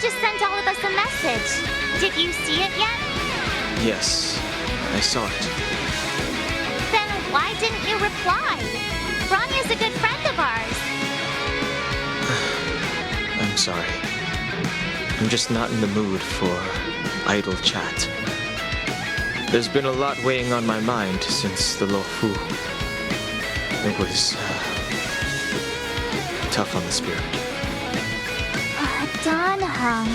just sent all of us a message. Did you see it yet? Yes, I saw it. Then why didn't you reply? Bronya's a good friend of ours. I'm sorry. I'm just not in the mood for idle chat. There's been a lot weighing on my mind since the Luofu. It was tough on the spirit. Don Hung.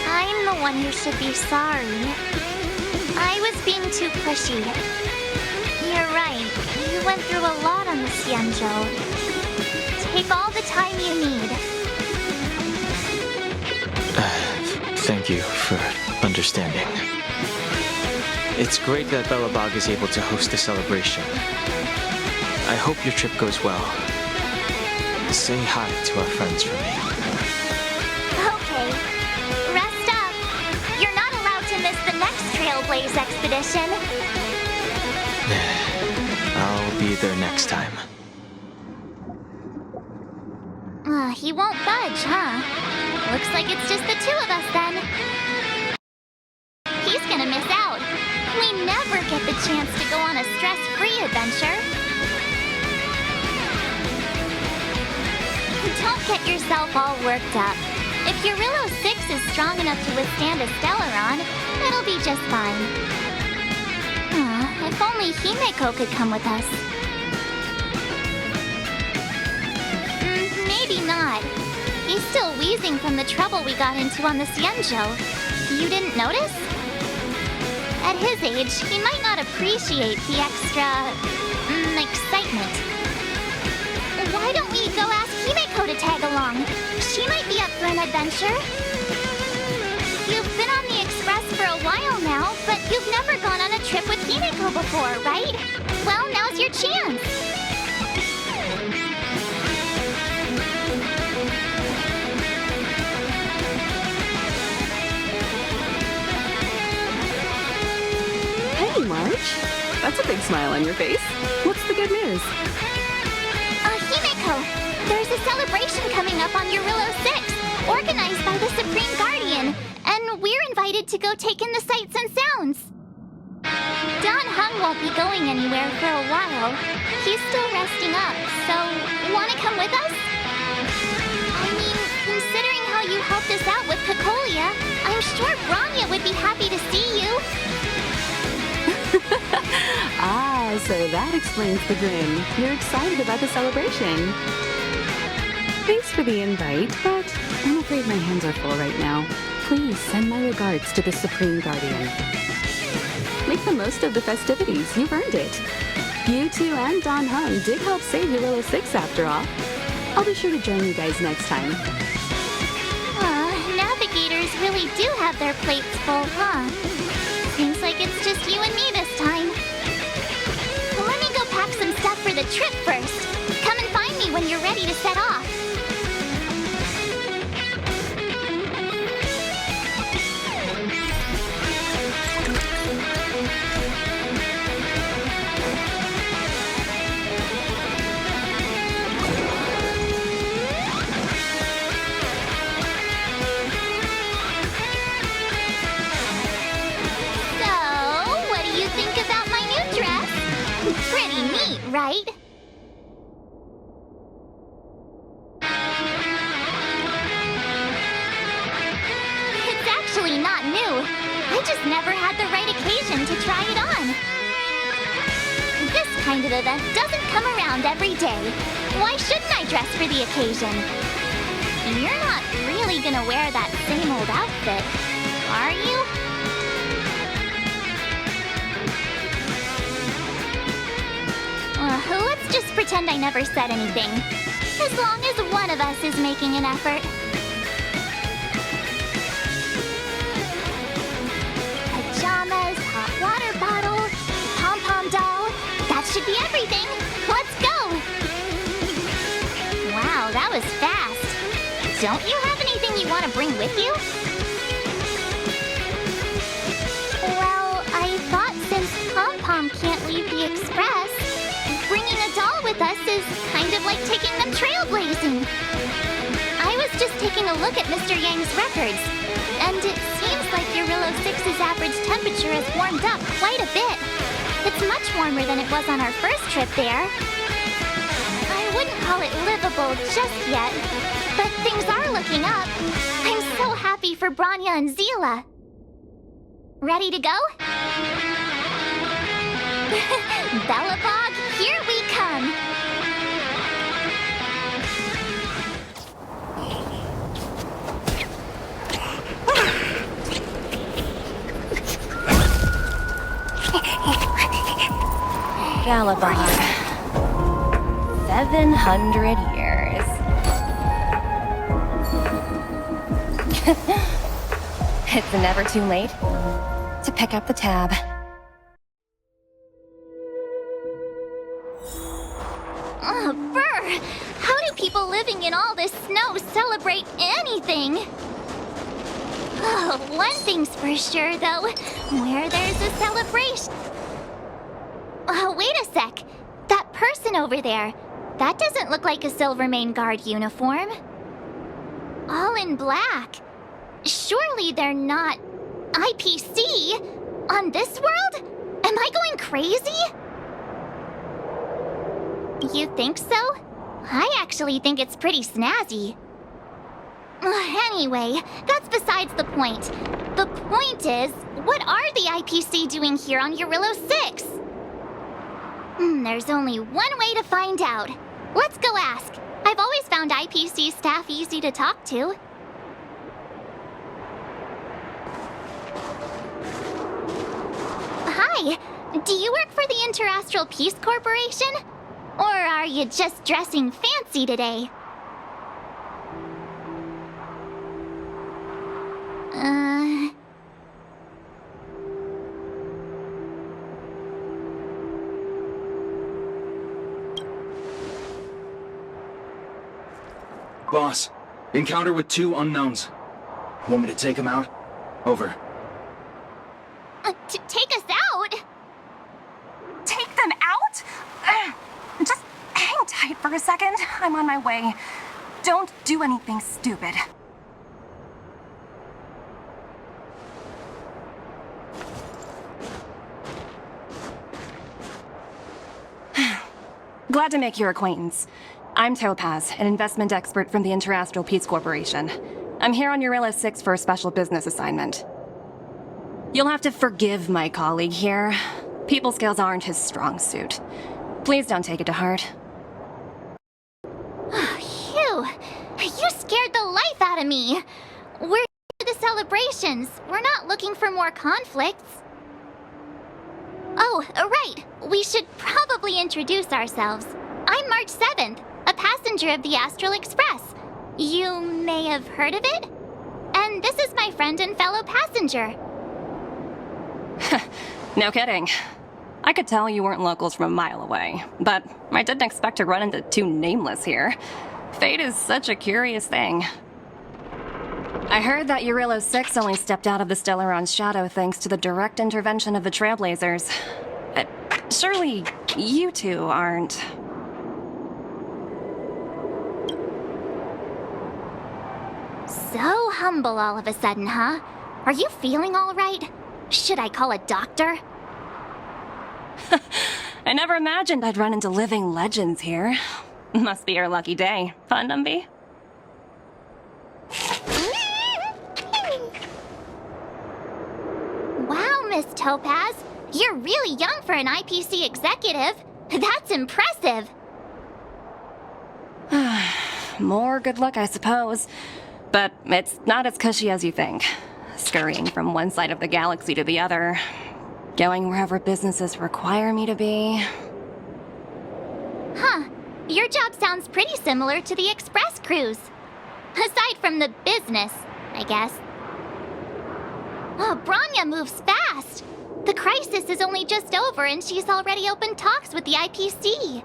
I'm the one who should be sorry. I was being too pushy. You're right. You went through a lot on the Xianzhou. Take all the time you need. Thank you for understanding. It's great that Belobog is able to host a celebration. I hope your trip goes well. Say hi to our friends for me. Okay. Rest up. You're not allowed to miss the next Trailblazer expedition. I'll be there next time. He won't budge, huh? Looks like it's just the two of us then. He's gonna miss out. We never get the chance to go on a stress-free adventure. Don't get yourself all worked up. If Eurillo 6 is strong enough to withstand a Stellaron, it'll be just fine. If only Himeko could come with us. Maybe not. He's still wheezing from the trouble we got into on the Xianzhou. You didn't notice? At his age, he might not appreciate the extra... excitement. Why don't we go ask Himeko to tag along? She might be up for an adventure. You've been on the Express for a while now, but you've never gone on a trip with Himeko before, right? Well, now's your chance. Hey, March. That's a big smile on your face. What's the good news? Himeko, there's a celebration coming up on Eurillo 6, organized by the Supreme Guardian, and we're invited to go take in the sights and sounds. Don Hung won't be going anywhere for a while. He's still resting up, so wanna come with us? I mean, considering how you helped us out with Cocolia, I'm sure Bronya would be happy to see you. Ah, so that explains the grin. You're excited about the celebration. Thanks for the invite, but I'm afraid my hands are full right now. Please send my regards to the Supreme Guardian. Make the most of the festivities. You've earned it. You two and Don Hung did help save Eurillo 6 after all. I'll be sure to join you guys next time. Navigators really do have their plates full, huh? Seems like it's just you and me this time. Let me go pack some stuff for the trip first. Come and find me when you're ready to set off. Right? It's actually not new. I just never had the right occasion to try it on. This kind of event doesn't come around every day. Why shouldn't I dress for the occasion? You're not really gonna wear that same old outfit, are you? Let's just pretend I never said anything. As long as one of us is making an effort. Pajamas, hot water bottle, pom-pom doll. That should be everything. Let's go! Wow, that was fast. Don't you have anything you want to bring with you? Well, I thought since Pom-Pom can't leave the Express, bringing a doll with us is kind of like taking them trailblazing. I was just taking taking a look at Mr. Yang's records, and it seems like Eurillo 6's average temperature has warmed up quite a bit. It's much warmer than it was on our first trip there. I wouldn't call it livable just yet, but things are looking up. I'm so happy for Branya and Zila. Ready to go? Belobog, here we come! Belobog. 700 years. It's never too late to pick up the tab. Oh, brr! How do people living in all this snow celebrate anything? Oh, one thing's for sure, though. Where there's a celebration... Oh, wait a sec. That person over there. That doesn't look like a Silvermane Guard uniform. All in black. Surely they're not... IPC? On this world? Am I going crazy? You think so? I actually think it's pretty snazzy. Anyway, that's besides the point. The point is, what are the IPC doing here on Eurillo 6? There's only one way to find out. Let's go ask. I've always found IPC staff easy to talk to. Hi, do you work for the Interastral Peace Corporation? Or are you just dressing fancy today? Boss, encounter with 2 unknowns. Want me to take them out? Over. Take us out? Take them out? Just hang tight for a second. I'm on my way. Don't do anything stupid. Glad to make your acquaintance. I'm Topaz, an investment expert from the Interastral Peace Corporation. I'm here on Eurillo 6 for a special business assignment. You'll have to forgive my colleague here. People skills aren't his strong suit. Please don't take it to heart. Phew! You scared the life out of me! We're here for the celebrations. We're not looking for more conflicts. Oh, right. We should probably introduce ourselves. I'm March 7th, a passenger of the Astral Express. You may have heard of it? And this is my friend and fellow passenger. No kidding. I could tell you weren't locals from a mile away, but I didn't expect to run into 2 nameless here. Fate is such a curious thing. I heard that Eurillo 6 only stepped out of the Stellaron's shadow thanks to the direct intervention of the Trailblazers. Surely you two aren't... So humble all of a sudden, huh? Are you feeling all right? Should I call a doctor? I never imagined I'd run into living legends here. Must be your lucky day, huh, Numby? Wow, Miss Topaz. You're really young for an IPC executive. That's impressive. More good luck, I suppose. But it's not as cushy as you think. Scurrying from one side of the galaxy to the other. Going wherever businesses require me to be. Huh. Your job sounds pretty similar to the express cruise. Aside from the business, I guess. Oh, Branya moves fast. The crisis is only just over and she's already opened talks with the IPC.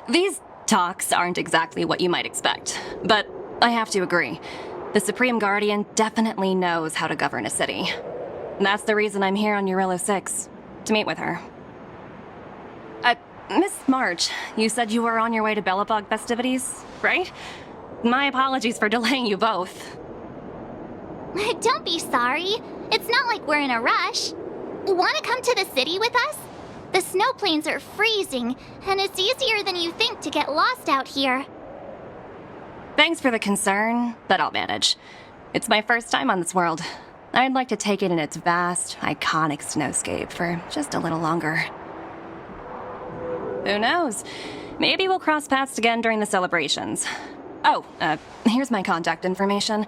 These talks aren't exactly what you might expect, but I have to agree. The Supreme Guardian definitely knows how to govern a city. That's the reason I'm here on Eurillo 6, to meet with her. Miss March, you said you were on your way to Belobog festivities, right? My apologies for delaying you both. Don't be sorry. It's not like we're in a rush. Want to come to the city with us? The snow plains are freezing, and it's easier than you think to get lost out here. Thanks for the concern, but I'll manage. It's my first time on this world. I'd like to take it in its vast, iconic snowscape for just a little longer. Who knows? Maybe we'll cross paths again during the celebrations. Oh, here's my contact information.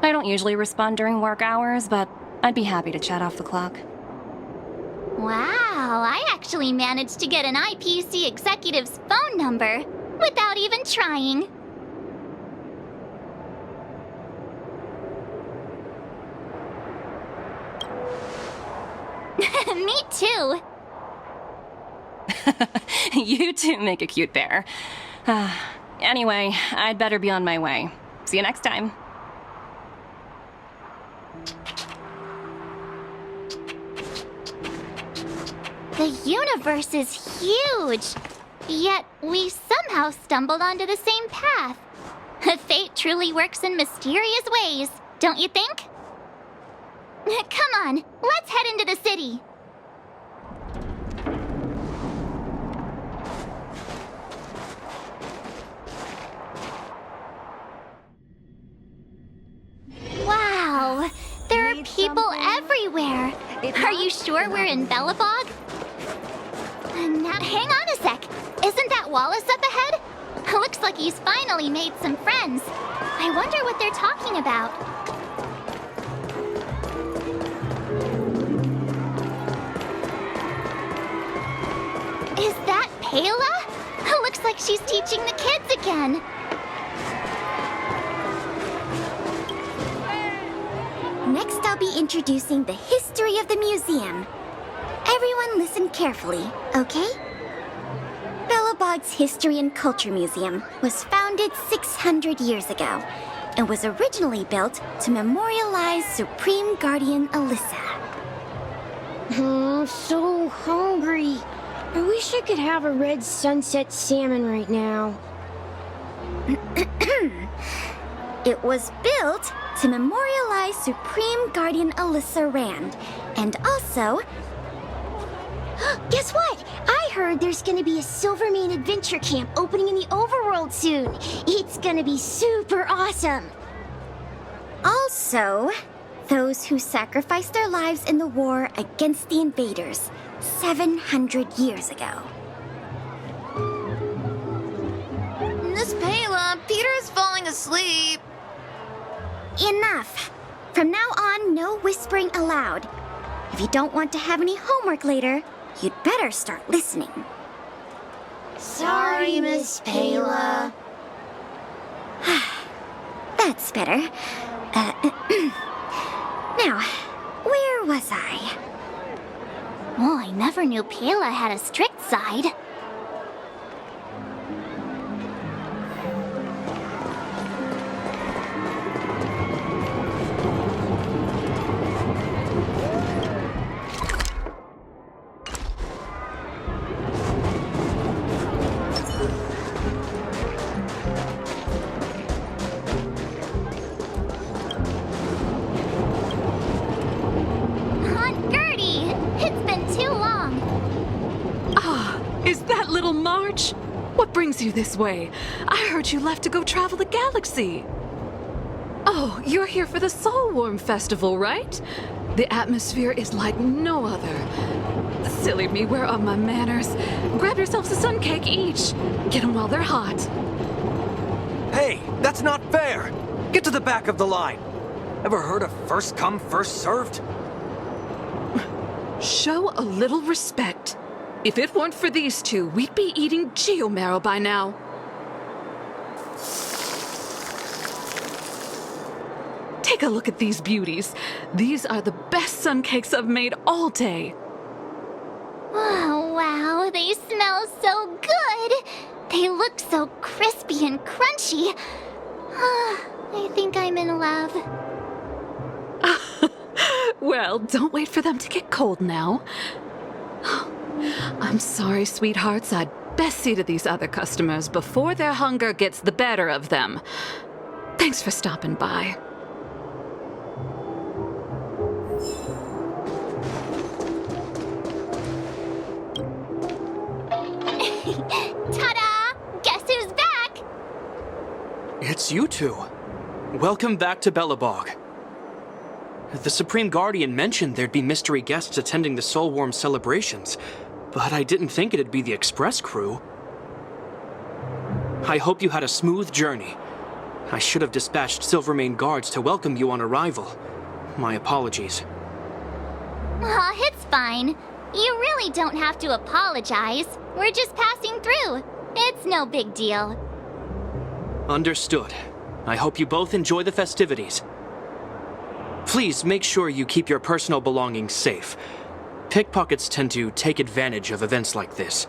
I don't usually respond during work hours, but I'd be happy to chat off the clock. Wow, I actually managed to get an IPC executive's phone number without even trying. Me too. You two make a cute pair. Anyway, I'd better be on my way. See you next time. The universe is huge, yet we somehow stumbled onto the same path. Fate truly works in mysterious ways, don't you think? Come on, let's head into the city. Wow, there are people everywhere. Are you sure we're in Belobog? Now, hang on a sec. Isn't that Wallace up ahead? Looks like he's finally made some friends. I wonder what they're talking about. Is that Payla? Looks like she's teaching the kids again. Next, I'll be introducing the history of the museum. Everyone listen carefully, okay? Belobog's History and Culture Museum was founded 600 years ago and was originally built to memorialize Supreme Guardian Alyssa. I'm so hungry. I wish I could have a red sunset salmon right now. It was built to memorialize Supreme Guardian Alyssa Rand, and also... Guess what? I heard there's gonna be a Silvermane adventure camp opening in the overworld soon. It's gonna be super awesome. Also, those who sacrificed their lives in the war against the invaders 700 years ago. Miss Payla, Peter's falling asleep. Enough. From now on, no whispering allowed. If you don't want to have any homework later, you'd better start listening. Sorry, Miss Payla. That's better. Now, where was I? Oh, I never knew Payla had a strict side. Is that little March? What brings you this way? I heard you left to go travel the galaxy. Oh, you're here for the Soulworm Festival, right? The atmosphere is like no other. Silly me, where are my manners? Grab yourselves a sun cake each. Get them while they're hot. Hey, that's not fair! Get to the back of the line! Ever heard of first come, first served? Show a little respect. If it weren't for these two, we'd be eating geomarrow by now. Take a look at these beauties. These are the best sun cakes I've made all day. Oh, wow, they smell so good. They look so crispy and crunchy. I think I'm in love. Well, don't wait for them to get cold now. I'm sorry, sweethearts. I'd best see to these other customers before their hunger gets the better of them. Thanks for stopping by. Ta-da! Guess who's back? It's you two. Welcome back to Belobog. The Supreme Guardian mentioned there'd be mystery guests attending the Soulworm celebrations, but I didn't think it'd be the Express crew. I hope you had a smooth journey. I should have dispatched Silvermane guards to welcome you on arrival. My apologies. Aw, it's fine. You really don't have to apologize. We're just passing through. It's no big deal. Understood. I hope you both enjoy the festivities. Please make sure you keep your personal belongings safe. Pickpockets tend to take advantage of events like this.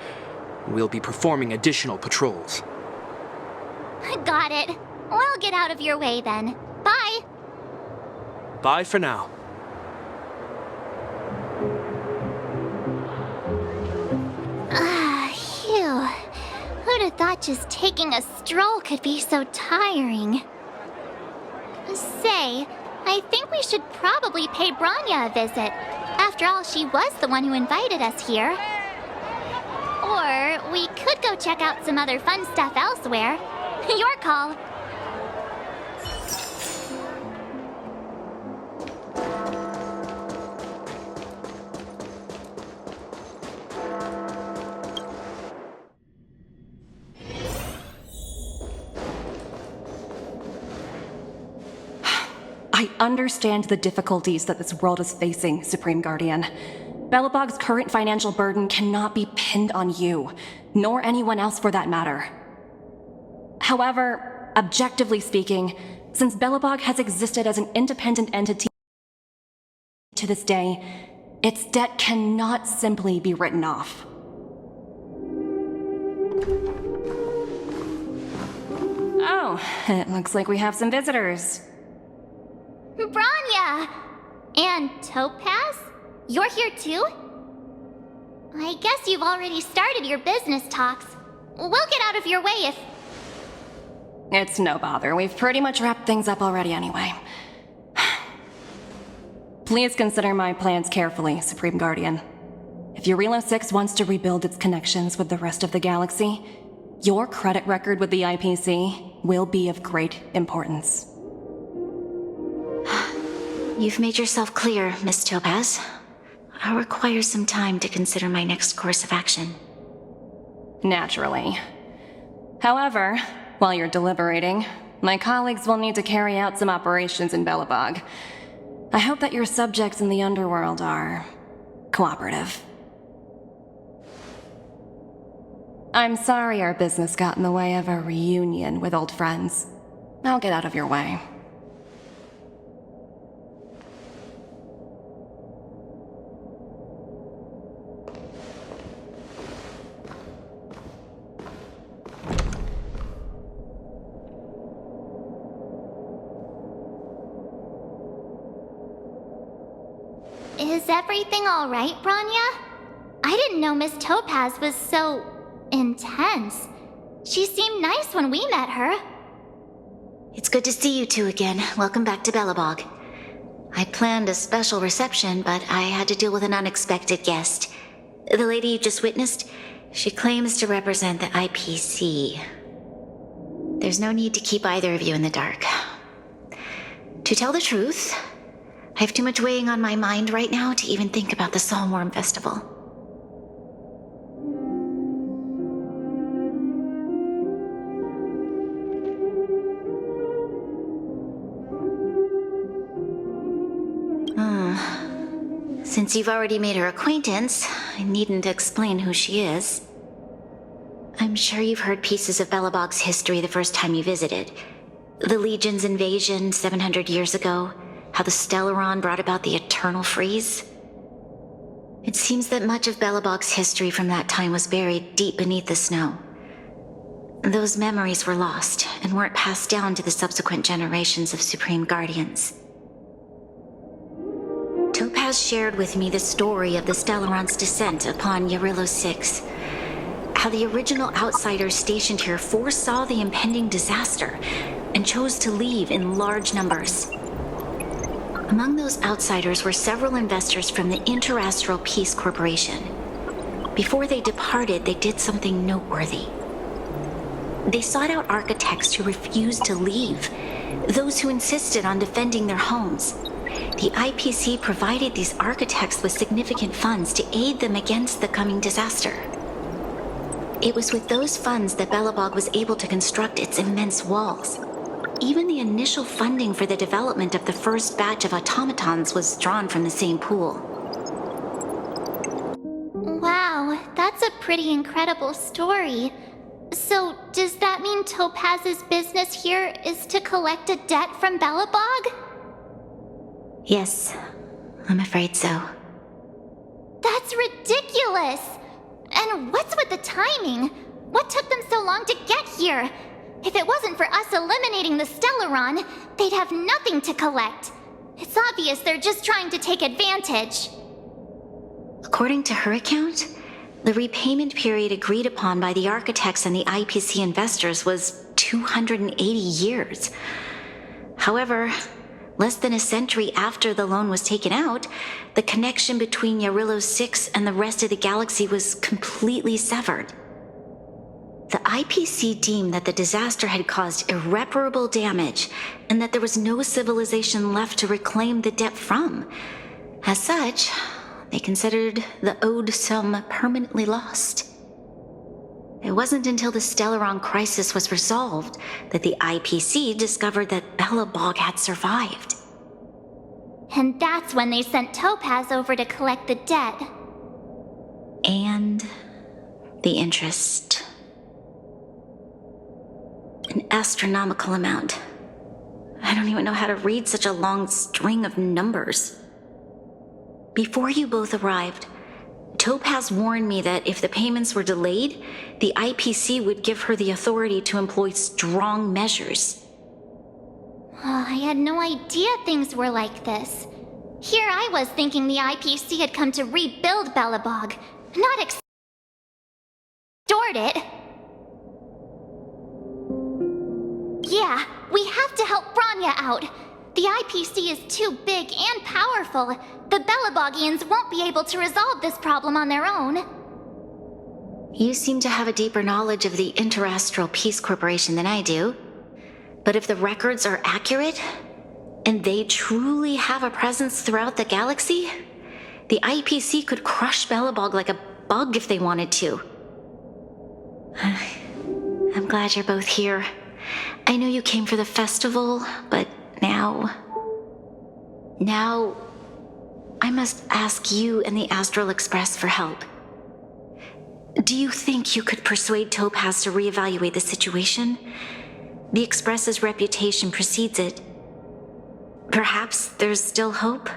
We'll be performing additional patrols. Got it. We'll get out of your way then. Bye. Bye for now. Phew. Who'd have thought just taking a stroll could be so tiring? Say, I think we should probably pay Branya a visit. After all, she was the one who invited us here. Or we could go check out some other fun stuff elsewhere. Your call. I understand the difficulties that this world is facing, Supreme Guardian. Belobog's current financial burden cannot be pinned on you, nor anyone else for that matter. However, objectively speaking, since Belobog has existed as an independent entity to this day, its debt cannot simply be written off. Oh, it looks like we have some visitors. Branya! And Topaz? You're here too? I guess you've already started your business talks. We'll get out of your way if... It's no bother. We've pretty much wrapped things up already anyway. Please consider my plans carefully, Supreme Guardian. If Eurilo 6 wants to rebuild its connections with the rest of the galaxy, your credit record with the IPC will be of great importance. You've made yourself clear, Miss Topaz. I'll require some time to consider my next course of action. Naturally. However, while you're deliberating, my colleagues will need to carry out some operations in Belobog. I hope that your subjects in the underworld are cooperative. I'm sorry our business got in the way of a reunion with old friends. I'll get out of your way. Is everything all right, Branya? I didn't know Miss Topaz was so... intense. She seemed nice when we met her. It's good to see you two again. Welcome back to Belobog. I planned a special reception, but I had to deal with an unexpected guest. The lady you just witnessed, she claims to represent the IPC. There's no need to keep either of you in the dark. To tell the truth, I have too much weighing on my mind right now to even think about the Soulworm Festival. Since you've already made her acquaintance, I needn't explain who she is. I'm sure you've heard pieces of Belobog's history the first time you visited. The Legion's invasion 700 years ago, how the Stellaron brought about the Eternal Freeze. It seems that much of Belobog's history from that time was buried deep beneath the snow. Those memories were lost and weren't passed down to the subsequent generations of Supreme Guardians. Topaz shared with me the story of the Stellaron's descent upon Eurilo 6. how the original outsiders stationed here foresaw the impending disaster and chose to leave in large numbers. Among those outsiders were several investors from the Interastral Peace Corporation. Before they departed, they did something noteworthy. They sought out architects who refused to leave, those who insisted on defending their homes. The IPC provided these architects with significant funds to aid them against the coming disaster. It was with those funds that Belobog was able to construct its immense walls. Even the initial funding for the development of the first batch of automatons was drawn from the same pool. Wow, that's a pretty incredible story. So, does that mean Topaz's business here is to collect a debt from Belobog? Yes, I'm afraid so. That's ridiculous! And what's with the timing? What took them so long to get here? If it wasn't for us eliminating the Stellaron, they'd have nothing to collect. It's obvious they're just trying to take advantage. According to her account, the repayment period agreed upon by the architects and the IPC investors was 280 years. However, less than a century after the loan was taken out, the connection between Yarillo 6 and the rest of the galaxy was completely severed. The IPC deemed that the disaster had caused irreparable damage and that there was no civilization left to reclaim the debt from. As such, they considered the owed sum permanently lost. It wasn't until the Stellaron crisis was resolved that the IPC discovered that Belobog had survived. And that's when they sent Topaz over to collect the debt. And the interest. An astronomical amount. I don't even know how to read such a long string of numbers. Before you both arrived, Topaz warned me that if the payments were delayed, the IPC would give her the authority to employ strong measures. Oh, I had no idea things were like this. Here I was thinking the IPC had come to rebuild Belobog, not extort it. Yeah, we have to help Bronya out. The IPC is too big and powerful. The Belobogians won't be able to resolve this problem on their own. You seem to have a deeper knowledge of the Interastral Peace Corporation than I do. But if the records are accurate, and they truly have a presence throughout the galaxy, the IPC could crush Belobog like a bug if they wanted to. I'm glad you're both here. I know you came for the festival, but now I must ask you and the Astral Express for help. Do you think you could persuade Topaz to reevaluate the situation? The Express's reputation precedes it. Perhaps there's still hope?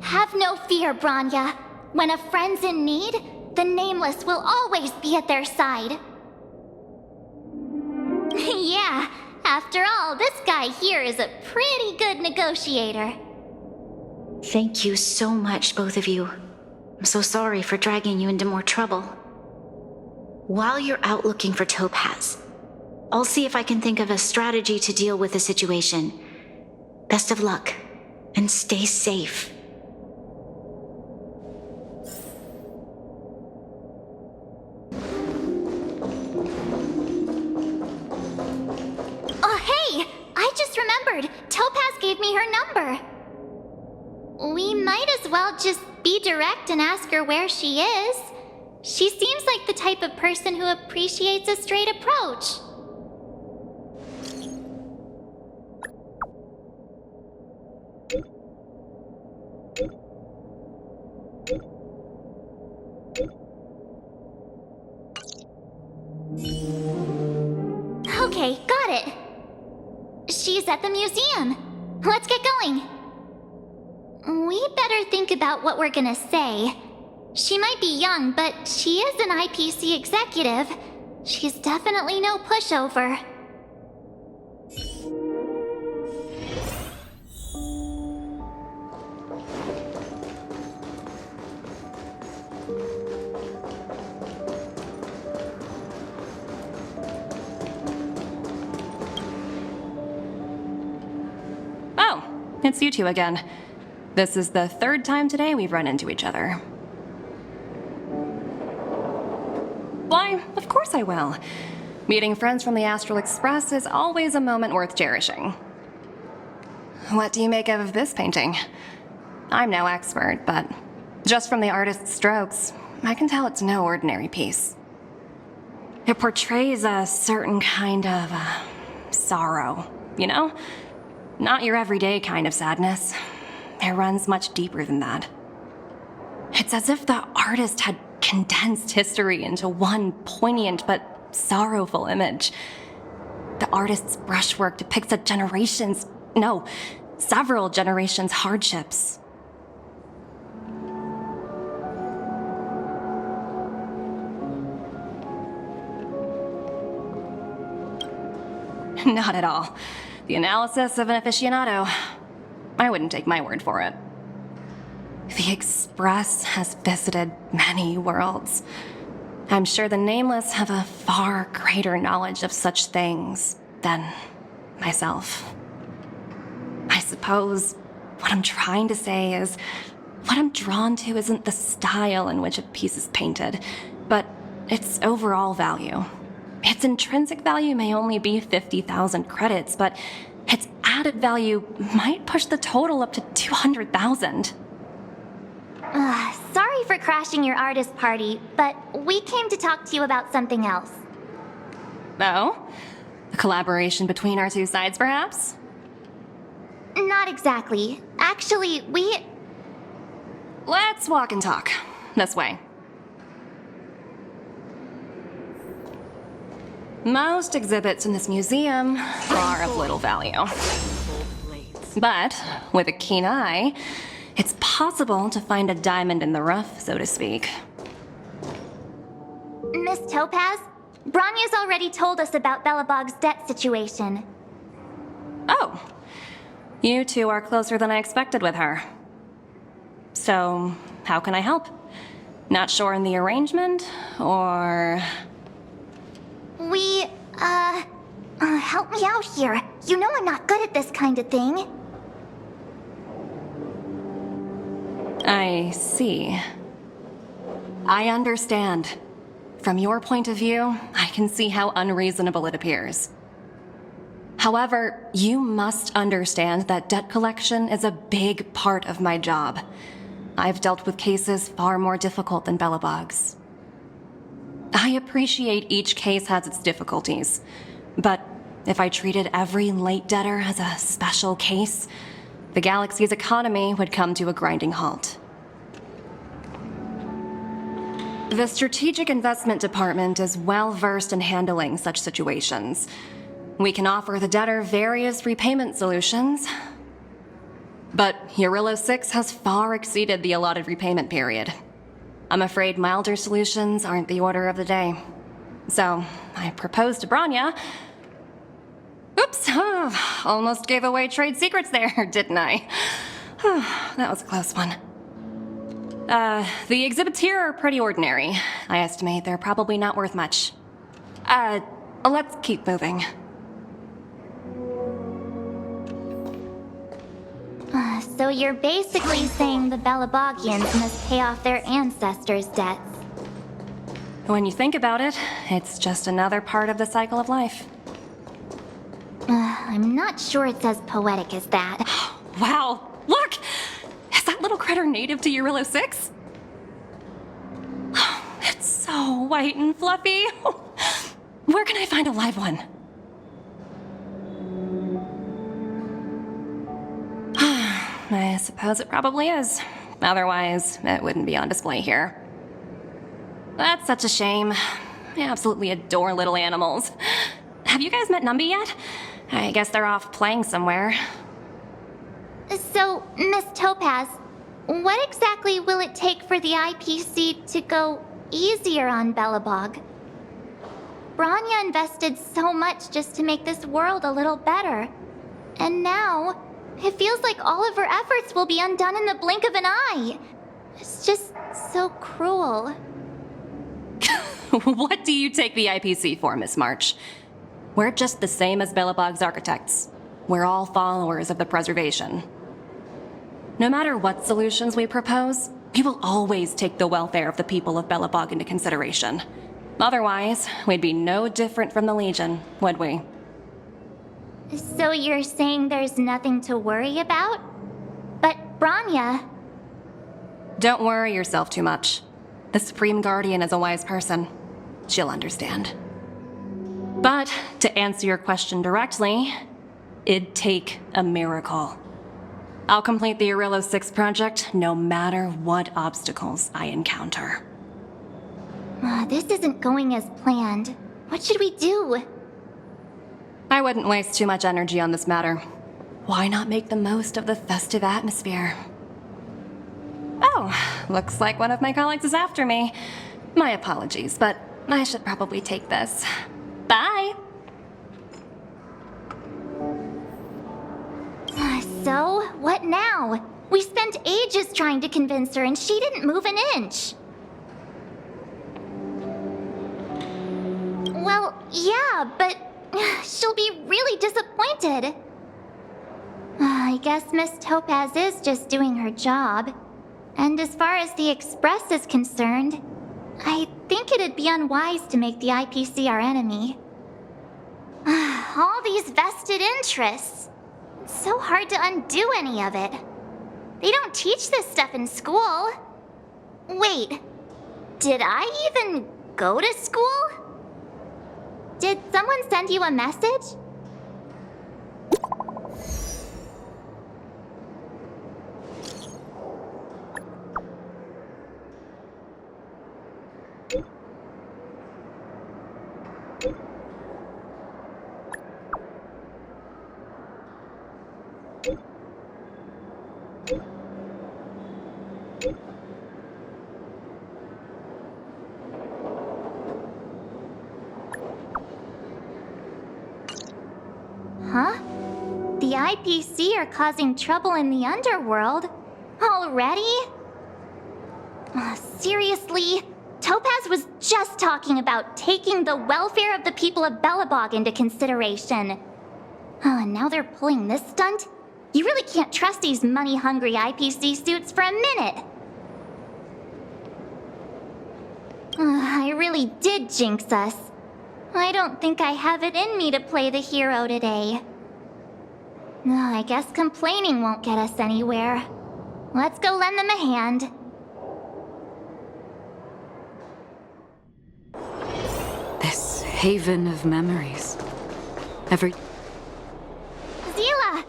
Have no fear, Bronya. When a friend's in need, the Nameless will always be at their side. Yeah, after all, this guy here is a pretty good negotiator. Thank you so much, both of you. I'm so sorry for dragging you into more trouble. While you're out looking for Topaz, I'll see if I can think of a strategy to deal with the situation. Best of luck, and stay safe. Oh, hey! I just remembered. Topaz gave me her number. We might as well just be direct and ask her where she is. She seems like the type of person who appreciates a straight approach. Okay, got it. She's at the museum. Let's get going. We better think about what we're gonna say. She might be young, but she is an IPC executive. She's definitely no pushover. it's you two again. This is the third time today we've run into each other. Why, of course I will. Meeting friends from the Astral Express is always a moment worth cherishing. What do you make of this painting? I'm no expert, but just from the artist's strokes, I can tell it's no ordinary piece. It portrays a certain kind of sorrow, you know? Not your everyday kind of sadness. It runs much deeper than that. It's as if the artist had condensed history into one poignant but sorrowful image. The artist's brushwork depicts several generations' hardships. Not at all. The analysis of an aficionado. I wouldn't take my word for it. The Express has visited many worlds. I'm sure the Nameless have a far greater knowledge of such things than myself. I suppose what I'm trying to say is, what I'm drawn to isn't the style in which a piece is painted, but its overall value. Its intrinsic value may only be 50,000 credits, but its added value might push the total up to 200,000. Sorry for crashing your artist party, but we came to talk to you about something else. Oh? A collaboration between our two sides, perhaps? Not exactly. Actually, Let's walk and talk. This way. Most exhibits in this museum are of little value. But with a keen eye, it's possible to find a diamond in the rough, so to speak. Miss Topaz, Bronya's already told us about Belobog's debt situation. Oh. You two are closer than I expected with her. So, how can I help? Not sure in the arrangement, or... Help me out here. You know I'm not good at this kind of thing. I see. I understand. From your point of view, I can see how unreasonable it appears. However, you must understand that debt collection is a big part of my job. I've dealt with cases far more difficult than Belobog's. I appreciate each case has its difficulties, but if I treated every late debtor as a special case, the galaxy's economy would come to a grinding halt. The Strategic Investment Department is well versed in handling such situations. We can offer the debtor various repayment solutions, but Eurillo 6 has far exceeded the allotted repayment period. I'm afraid milder solutions aren't the order of the day. So, I proposed to Bronya. Oops, almost gave away trade secrets there, didn't I? That was a close one. The exhibits here are pretty ordinary. I estimate they're probably not worth much. Let's keep moving. So you're basically saying the Belabogians must pay off their ancestors' debts. When you think about it, it's just another part of the cycle of life. I'm not sure it's as poetic as that. Wow, look! Is that little critter native to Eurillo 6? It's so white and fluffy. Where can I find a live one? I suppose it probably is. Otherwise, it wouldn't be on display here. That's such a shame. I absolutely adore little animals. Have you guys met Numby yet? I guess they're off playing somewhere. So, Miss Topaz, what exactly will it take for the IPC to go easier on Belobog? Bronya invested so much just to make this world a little better. And now, it feels like all of her efforts will be undone in the blink of an eye. It's just so cruel. What do you take the IPC for, Miss March? We're just the same as Belobog's architects. We're all followers of the preservation. No matter what solutions we propose, we will always take the welfare of the people of Belobog into consideration. Otherwise, we'd be no different from the Legion, would we? So you're saying there's nothing to worry about? But Branya... Don't worry yourself too much. The Supreme Guardian is a wise person. She'll understand. But, to answer your question directly, it'd take a miracle. I'll complete the Arillo 6 project no matter what obstacles I encounter. This isn't going as planned. What should we do? I wouldn't waste too much energy on this matter. Why not make the most of the festive atmosphere? Oh, looks like one of my colleagues is after me. My apologies, but I should probably take this. Bye! So, what now? We spent ages trying to convince her and she didn't move an inch. Well, yeah, but she'll be really disappointed. I guess Miss Topaz is just doing her job. And as far as the Express is concerned, I think it'd be unwise to make the IPC our enemy. All these vested interests. It's so hard to undo any of it. They don't teach this stuff in school. Wait, did I even go to school? Did someone send you a message? Huh? The IPC are causing trouble in the underworld? Already? Seriously? Topaz was just talking about taking the welfare of the people of Belobog into consideration. And now they're pulling this stunt? You really can't trust these money-hungry IPC suits for a minute. I really did jinx us. I don't think I have it in me to play the hero today. I guess complaining won't get us anywhere. Let's go lend them a hand. This haven of memories. Zila!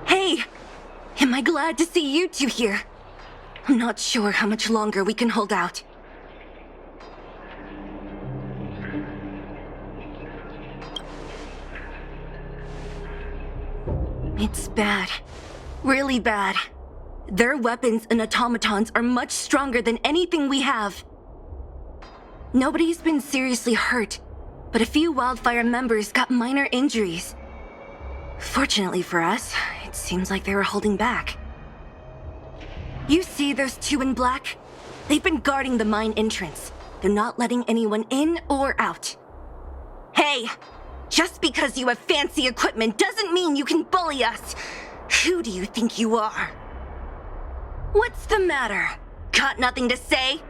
Hey! Am I glad to see you two here? I'm not sure how much longer we can hold out. It's bad. Really bad. Their weapons and automatons are much stronger than anything we have. Nobody's been seriously hurt, but a few Wildfire members got minor injuries. Fortunately for us, it seems like they were holding back. You see those two in black? They've been guarding the mine entrance. They're not letting anyone in or out. Hey! Just because you have fancy equipment doesn't mean you can bully us! Who do you think you are? What's the matter? Got nothing to say?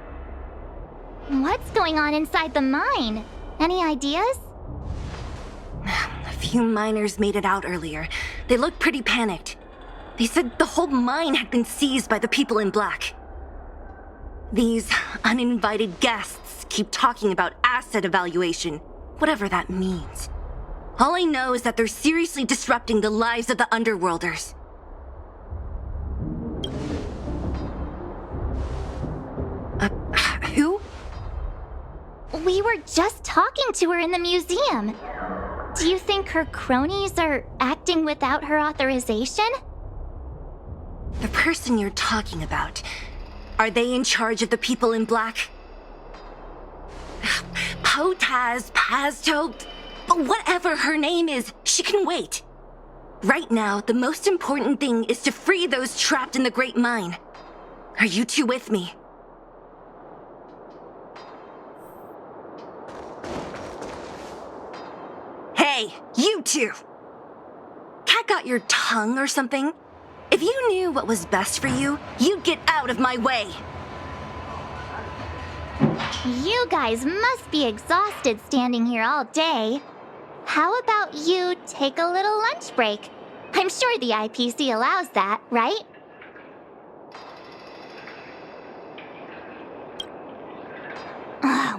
What's going on inside the mine? Any ideas? A few miners made it out earlier. They looked pretty panicked. They said the whole mine had been seized by the people in black. These uninvited guests keep talking about asset evaluation, whatever that means. All I know is that they're seriously disrupting the lives of the Underworlders. Who? We were just talking to her in the museum. Do you think her cronies are acting without her authorization? The person you're talking about, are they in charge of the people in black? Potaz, Pazto, whatever her name is, she can wait. Right now, the most important thing is to free those trapped in the Great Mine. Are you two with me? Hey, you two! Keka! out your tongue or something? If you knew what was best for you, you'd get out of my way. You guys must be exhausted standing here all day. How about you take a little lunch break? I'm sure the IPC allows that, right?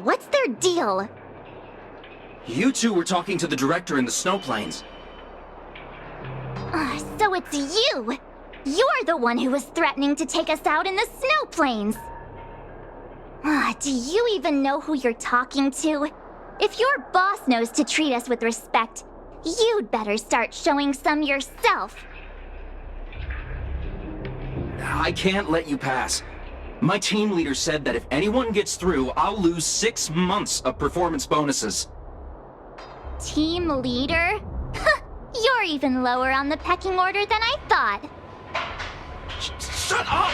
What's their deal? You two were talking to the director in the snow plains. So it's you! You're the one who was threatening to take us out in the snow plains! Do you even know who you're talking to? If your boss knows to treat us with respect, you'd better start showing some yourself. I can't let you pass. My team leader said that if anyone gets through, I'll lose 6 months of performance bonuses. Team leader? You're even lower on the pecking order than I thought. Shut up!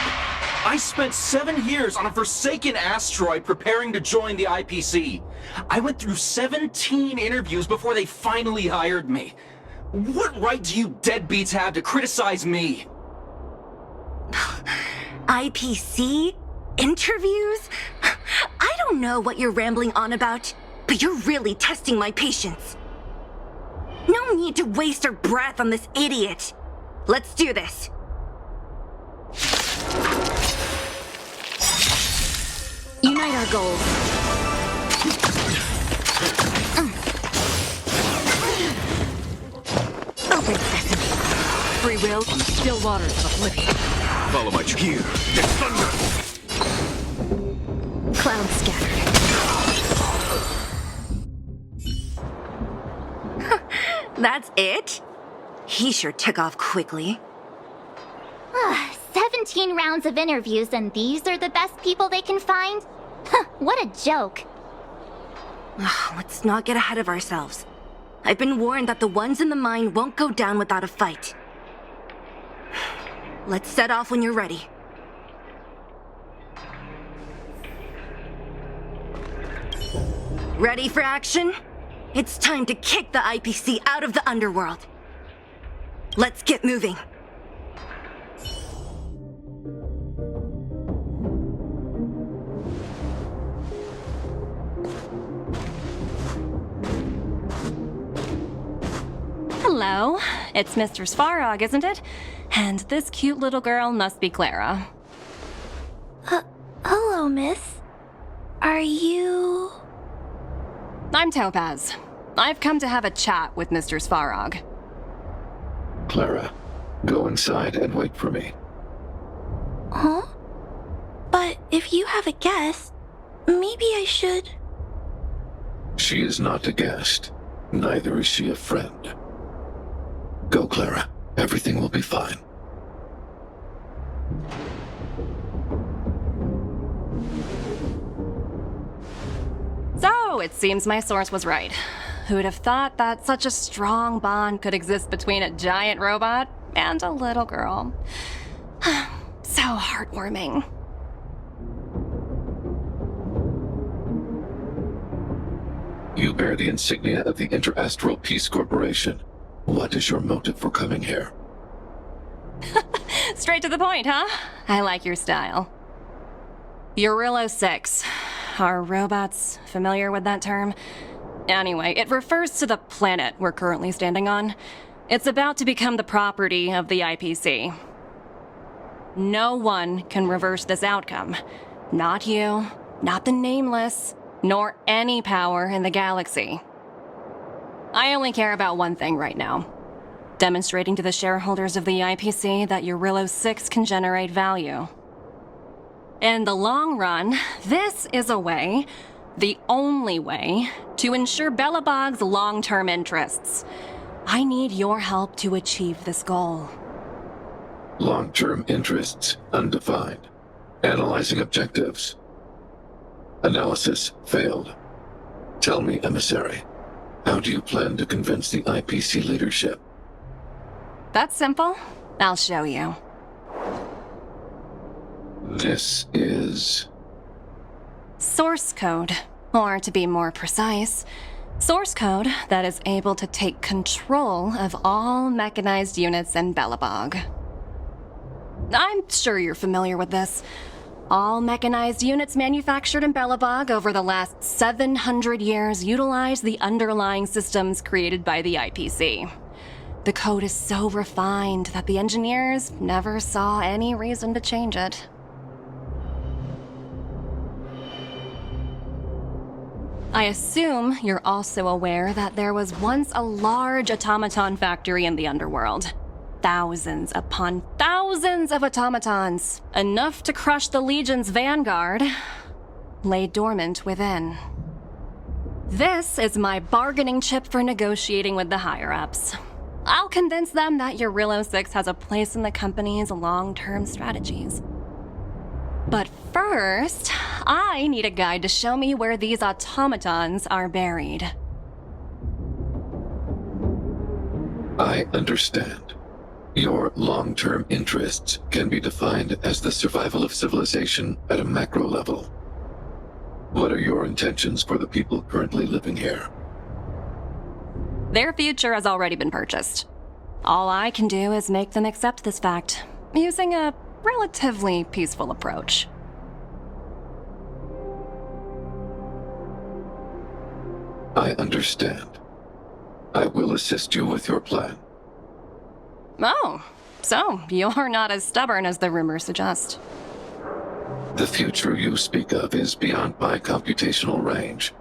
I spent 7 years on a forsaken asteroid preparing to join the IPC. I went through 17 interviews before they finally hired me. What right do you deadbeats have to criticize me? IPC? Interviews? I don't know what you're rambling on about, but you're really testing my patience. No need to waste our breath on this idiot. Let's do this. Unite our goals. Open sesame. Free will from still waters of oblivion. Follow my here. There's thunder. Cloud scattered. That's it? He sure took off quickly. 17 rounds of interviews and these are the best people they can find? What a joke. Let's not get ahead of ourselves. I've been warned that the ones in the mine won't go down without a fight. Let's set off when you're ready. Ready for action? It's time to kick the IPC out of the underworld. Let's get moving. Hello, it's Mr. Svarog, isn't it? And this cute little girl must be Clara. Hello, miss. Are you... I'm Topaz. I've come to have a chat with Mr. Svarog. Clara, go inside and wait for me. Huh? But if you have a guest, maybe I should... She is not a guest. Neither is she a friend. Go, Clara. Everything will be fine. So, it seems my source was right. Who'd have thought that such a strong bond could exist between a giant robot and a little girl? So heartwarming. You bear the insignia of the Interastral Peace Corporation. What is your motive for coming here? Straight to the point, huh? I like your style. Eurillo 6. Are robots familiar with that term? Anyway, it refers to the planet we're currently standing on. It's about to become the property of the IPC. No one can reverse this outcome. Not you, not the Nameless, nor any power in the galaxy. I only care about one thing right now. Demonstrating to the shareholders of the IPC that Eurillo 6 can generate value. In the long run, this is a way, the only way, to ensure Belobog's long-term interests. I need your help to achieve this goal. Long-term interests undefined. Analyzing objectives. Analysis failed. Tell me, emissary, how do you plan to convince the IPC leadership? That's simple. I'll show you. This is... Source code. Or to be more precise, Source code that is able to take control of all mechanized units in Belobog. I'm sure you're familiar with this. All mechanized units manufactured in Belobog over the last 700 years utilize the underlying systems created by the IPC. The code is so refined that the engineers never saw any reason to change it. I assume you're also aware that there was once a large automaton factory in the underworld. Thousands upon thousands of automatons, enough to crush the Legion's vanguard, lay dormant within. This is my bargaining chip for negotiating with the higher-ups. I'll convince them that Eurilo 6 has a place in the company's long-term strategies. But first, I need a guide to show me where these automatons are buried. I understand. Your long-term interests can be defined as the survival of civilization at a macro level. What are your intentions for the people currently living here? Their future has already been purchased. All I can do is make them accept this fact, using a relatively peaceful approach. I understand. I will assist you with your plan. Oh, so you're not as stubborn as the rumors suggest. The future you speak of is beyond my computational range,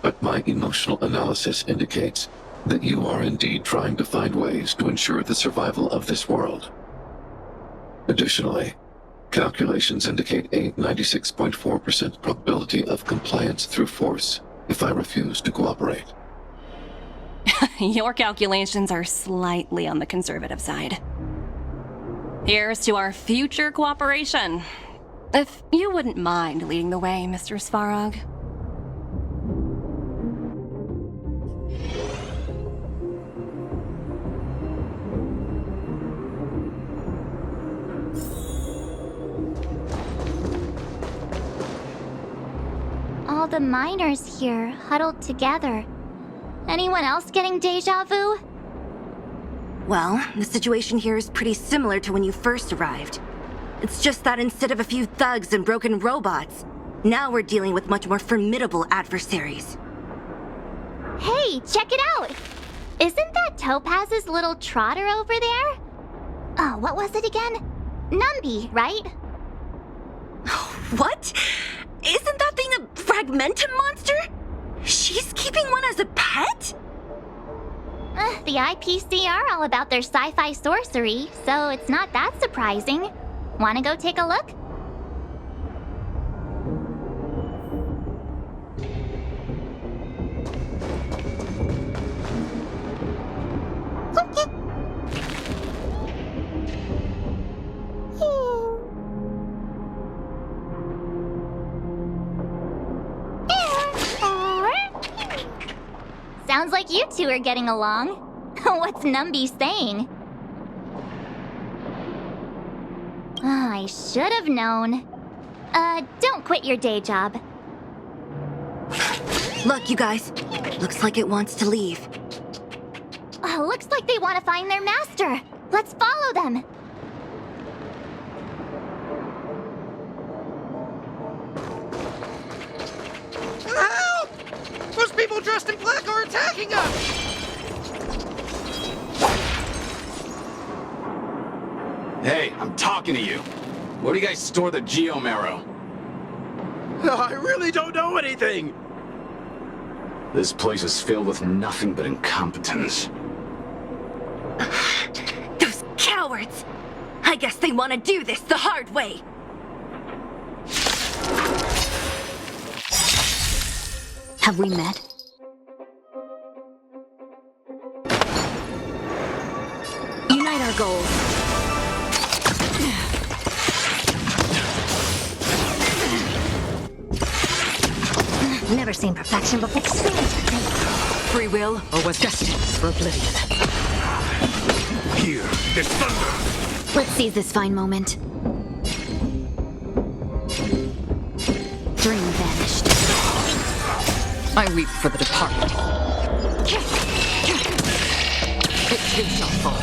but my emotional analysis indicates that you are indeed trying to find ways to ensure the survival of this world. Additionally, calculations indicate a 96.4% probability of compliance through force if I refuse to cooperate. Your calculations are slightly on the conservative side. Here's to our future cooperation. If you wouldn't mind leading the way, Mr. Svarog. All the miners here, huddled together. Anyone else getting deja vu? Well, the situation here is pretty similar to when you first arrived. It's just that instead of a few thugs and broken robots, now we're dealing with much more formidable adversaries. Hey, check it out! Isn't that Topaz's little trotter over there? Oh, what was it again? Numby, right? What? Isn't that thing a Fragmentum monster? She's keeping one as a pet? The IPC are all about their sci-fi sorcery, so it's not that surprising. Wanna go take a look? Sounds like you two are getting along. What's Numby saying? I should have known. Don't quit your day job. Look, you guys. Looks like it wants to leave. Looks like they want to find their master. Let's follow them. Help! Those people dressed in black are attacking us! Hey, I'm talking to you. Where do you guys store the Geomarrow? I really don't know anything! This place is filled with nothing but incompetence. Those cowards! I guess they want to do this the hard way. Have we met? Unite our goals. Never seen perfection before. Free will, or was destined for oblivion? Here is thunder! Let's seize this fine moment. Dream vanished. I weep for the departed. It too shall fall.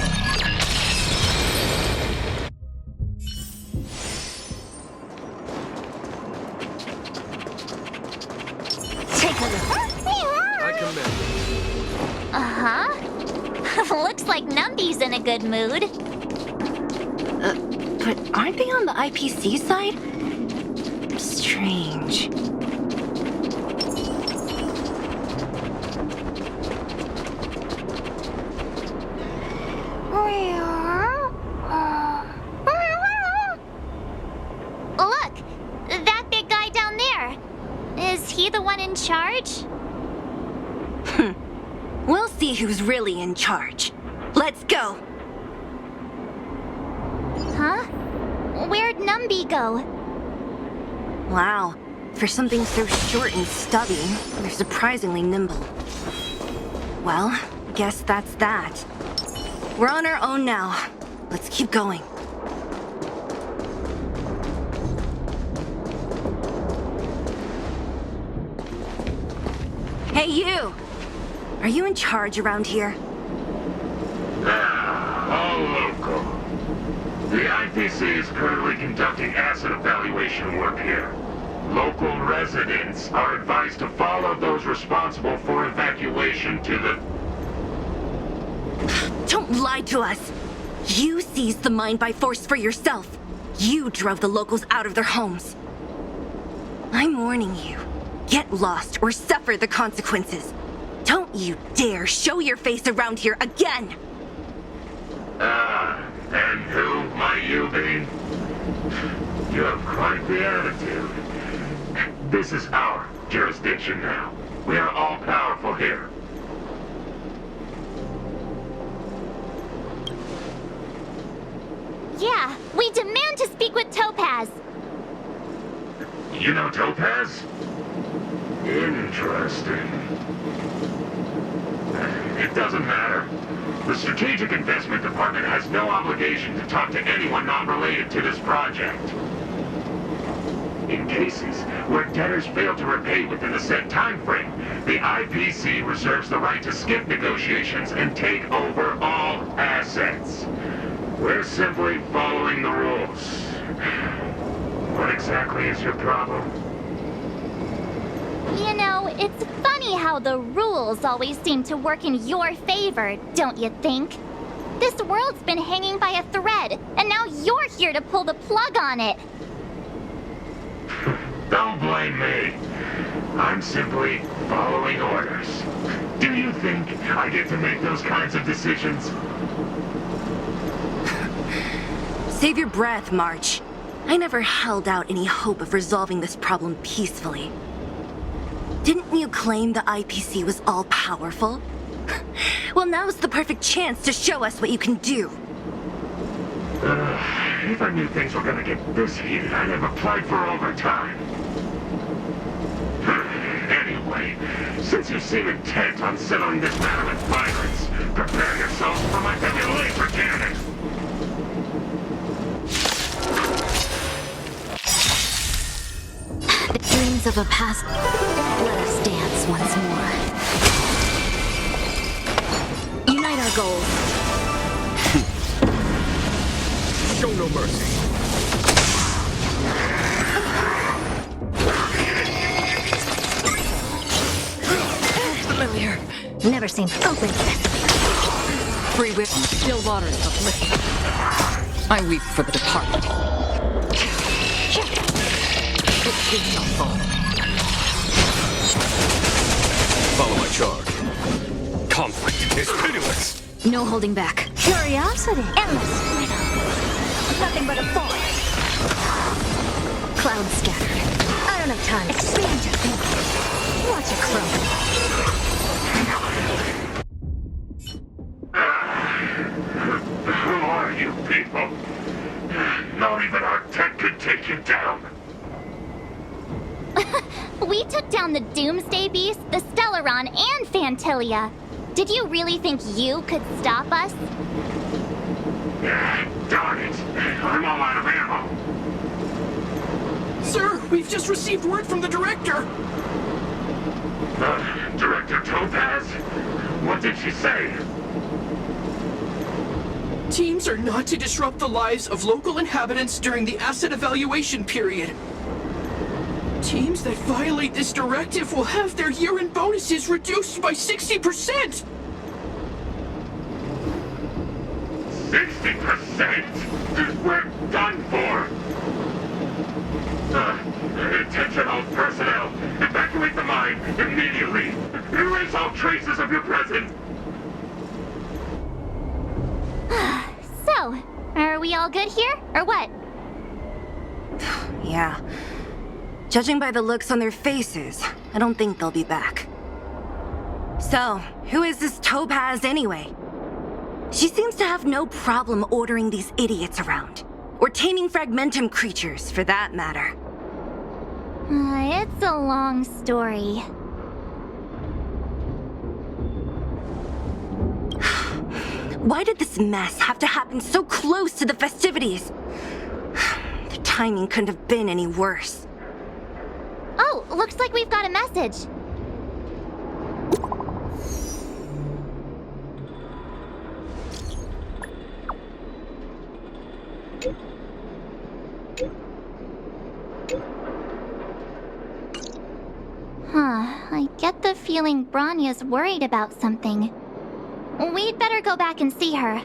Take a look. I commend. Uh-huh. Looks like Numby's in a good mood. But aren't they on the IPC side? Strange. Look! That big guy down there. Is he the one in charge? We'll see who's really in charge. Let's go! Huh? Where'd Numby go? Wow. For something so short and stubby, they're surprisingly nimble. Well, guess that's that. We're on our own now. Let's keep going. Hey, you! Are you in charge around here? All local. The IPC is currently conducting asset evaluation work here. Local residents are advised to follow those responsible for evacuation to the... Don't lie to us! You seized the mine by force for yourself. You drove the locals out of their homes. I'm warning you. Get lost or suffer the consequences. Don't you dare show your face around here again! And who might you be? You have quite the attitude. This is our jurisdiction now. We are all powerful here. Yeah, we demand to speak with Topaz. You know Topaz? Interesting. It doesn't matter. The Strategic Investment Department has no obligation to talk to anyone not related to this project. In cases where debtors fail to repay within a set time frame, the IPC reserves the right to skip negotiations and take over all assets. We're simply following the rules. What exactly is your problem? You know, it's funny how the rules always seem to work in your favor, don't you think? This world's been hanging by a thread, and now you're here to pull the plug on it. Don't blame me. I'm simply following orders. Do you think I get to make those kinds of decisions? Save your breath, March. I never held out any hope of resolving this problem peacefully. Didn't you claim the IPC was all-powerful? Well, now's the perfect chance to show us what you can do. If I knew things were gonna get this heated, I'd have applied for overtime. Anyway, since you seem intent on settling this matter with violence, prepare yourselves for my heavy laser cannon! Dreams of a past. Let us dance once more. Unite our goals. Show no mercy. Familiar. Never seen. Open. Free will. Still waters uplifted. I weep for the departed. It too shall fall. Follow my charge. Conflict is pitiless. No holding back. Curiosity. Endless freedom. Nothing but a force. Clouds scattered. I don't have time. Expand your thinking. Watch it crumble. Who are you people? Not even our tech could take you down. We took down the Doomsday Beast, the Stellaron, and Fantilia. Did you really think you could stop us? Darn it. I'm all out of ammo. Sir, we've just received word from the director. Director Topaz? What did she say? Teams are not to disrupt the lives of local inhabitants during the asset evaluation period. Teams that violate this directive will have their year-end bonuses reduced by 60%! 60%? We're done for! Attention all personnel! Evacuate the mine immediately! Erase all traces of your presence! So, are we all good here, or what? Yeah. Judging by the looks on their faces, I don't think they'll be back. So, who is this Topaz anyway? She seems to have no problem ordering these idiots around. Or taming fragmentum creatures, for that matter. It's a long story. Why did this mess have to happen so close to the festivities? The timing couldn't have been any worse. Oh, looks like we've got a message. I get the feeling Bronya's worried about something. We'd better go back and see her.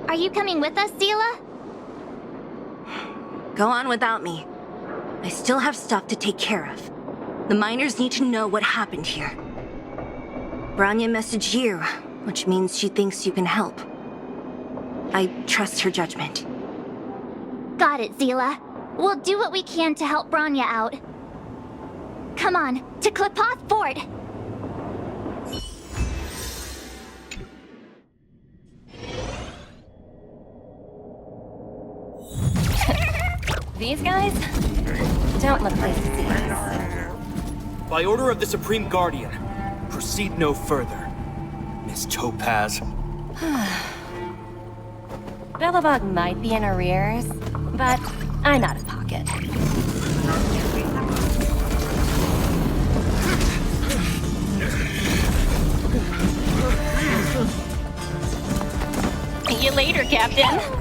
Are you coming with us, Zila? Go on without me. I still have stuff to take care of. The miners need to know what happened here. Bronya messaged you, which means she thinks you can help. I trust her judgment. Got it, Zila. We'll do what we can to help Bronya out. Come on, to Klipoth Fort! These guys don't look pleased to see us. By order of the Supreme Guardian, proceed no further, Miss Topaz. Belobog might be in arrears, but I'm out of pocket. See you later, Captain.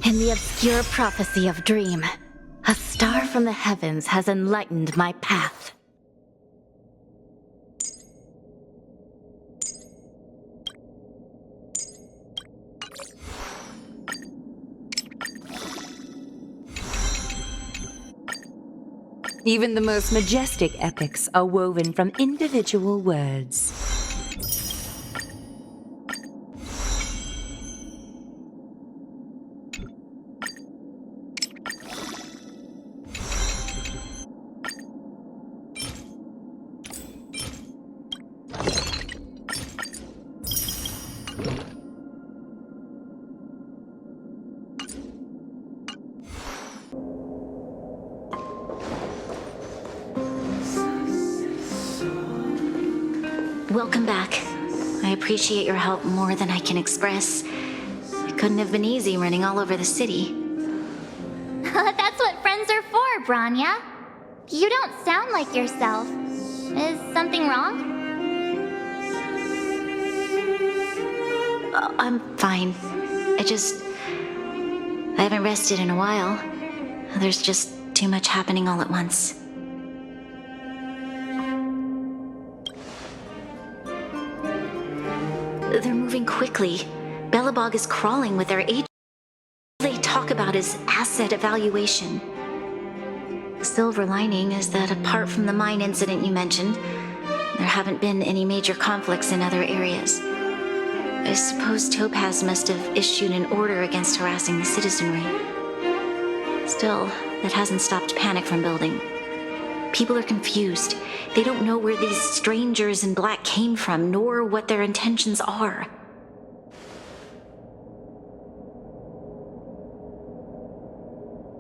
In the obscure prophecy of Dream, a star from the heavens has enlightened my path. Even the most majestic epics are woven from individual words. Welcome back. I appreciate your help more than I can express. It couldn't have been easy running all over the city. That's what friends are for, Bronya. You don't sound like yourself. Is something wrong? I'm fine. I haven't rested in a while. There's just too much happening all at once. They're moving quickly. Belobog is crawling with their agents. All they talk about is asset evaluation. The silver lining is that apart from the mine incident you mentioned, there haven't been any major conflicts in other areas. I suppose Topaz must have issued an order against harassing the citizenry. Still, that hasn't stopped panic from building. People are confused. They don't know where these strangers in black came from, nor what their intentions are.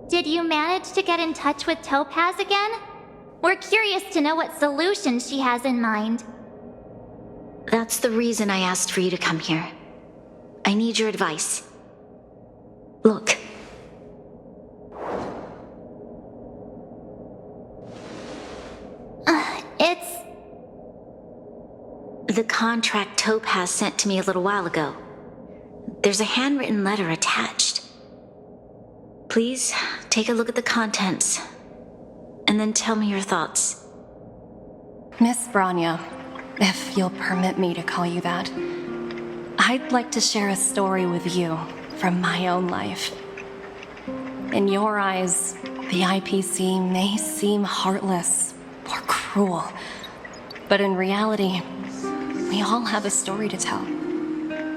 Did you manage to get in touch with Topaz again? We're curious to know what solution she has in mind. That's the reason I asked for you to come here. I need your advice. Look. It's... The contract Topaz sent to me a little while ago. There's a handwritten letter attached. Please, take a look at the contents, and then tell me your thoughts. Miss Branya, if you'll permit me to call you that, I'd like to share a story with you from my own life. In your eyes, the IPC may seem heartless or cruel, but in reality, we all have a story to tell.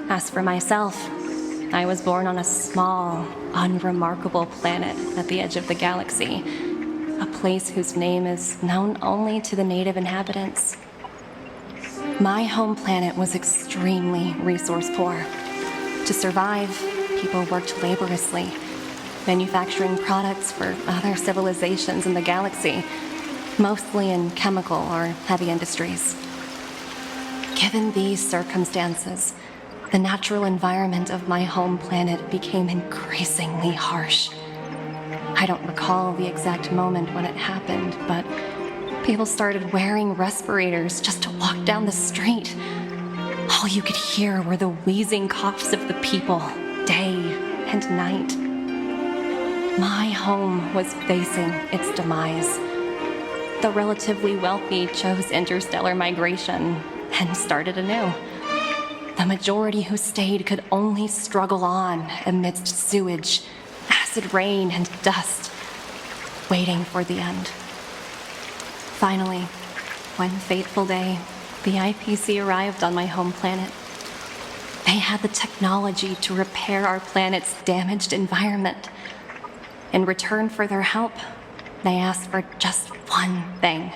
As for myself, I was born on a small, unremarkable planet at the edge of the galaxy, a place whose name is known only to the native inhabitants. My home planet was extremely resource poor. To survive, people worked laboriously, manufacturing products for other civilizations in the galaxy, mostly in chemical or heavy industries. Given these circumstances, the natural environment of my home planet became increasingly harsh. I don't recall the exact moment when it happened, but people started wearing respirators just to walk down the street. All you could hear were the wheezing coughs of the people, day and night. My home was facing its demise. The relatively wealthy chose interstellar migration and started anew. The majority who stayed could only struggle on amidst sewage, acid rain, and dust, waiting for the end. Finally, one fateful day, the IPC arrived on my home planet. They had the technology to repair our planet's damaged environment. In return for their help, they asked for just one thing: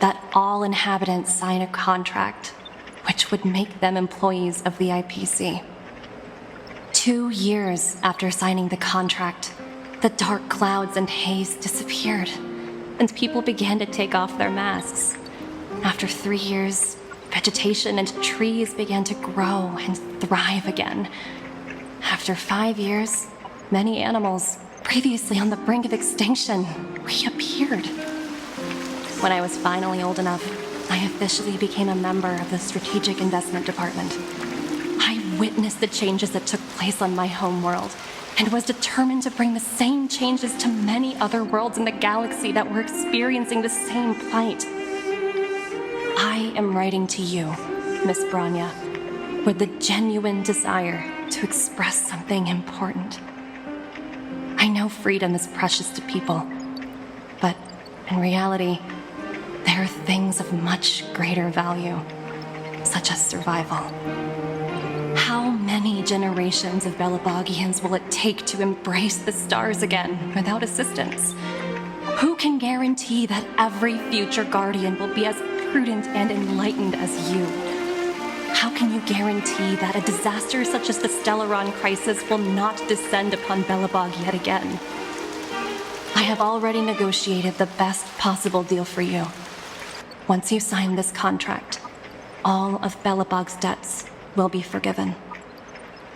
that all inhabitants sign a contract which would make them employees of the IPC. 2 years after signing the contract, the dark clouds and haze disappeared, and people began to take off their masks. After 3 years, vegetation and trees began to grow and thrive again. After 5 years, many animals, previously on the brink of extinction, reappeared. When I was finally old enough, I officially became a member of the Strategic Investment Department. I witnessed the changes that took place on my home world, and was determined to bring the same changes to many other worlds in the galaxy that were experiencing the same plight. I am writing to you, Miss Branya, with the genuine desire to express something important. I know freedom is precious to people, but in reality, there are things of much greater value, such as survival. How many generations of Belabogians will it take to embrace the stars again without assistance? Who can guarantee that every future Guardian will be as prudent and enlightened as you? How can you guarantee that a disaster such as the Stellaron crisis will not descend upon Belobog yet again? I have already negotiated the best possible deal for you. Once you sign this contract, all of Belobog's debts will be forgiven.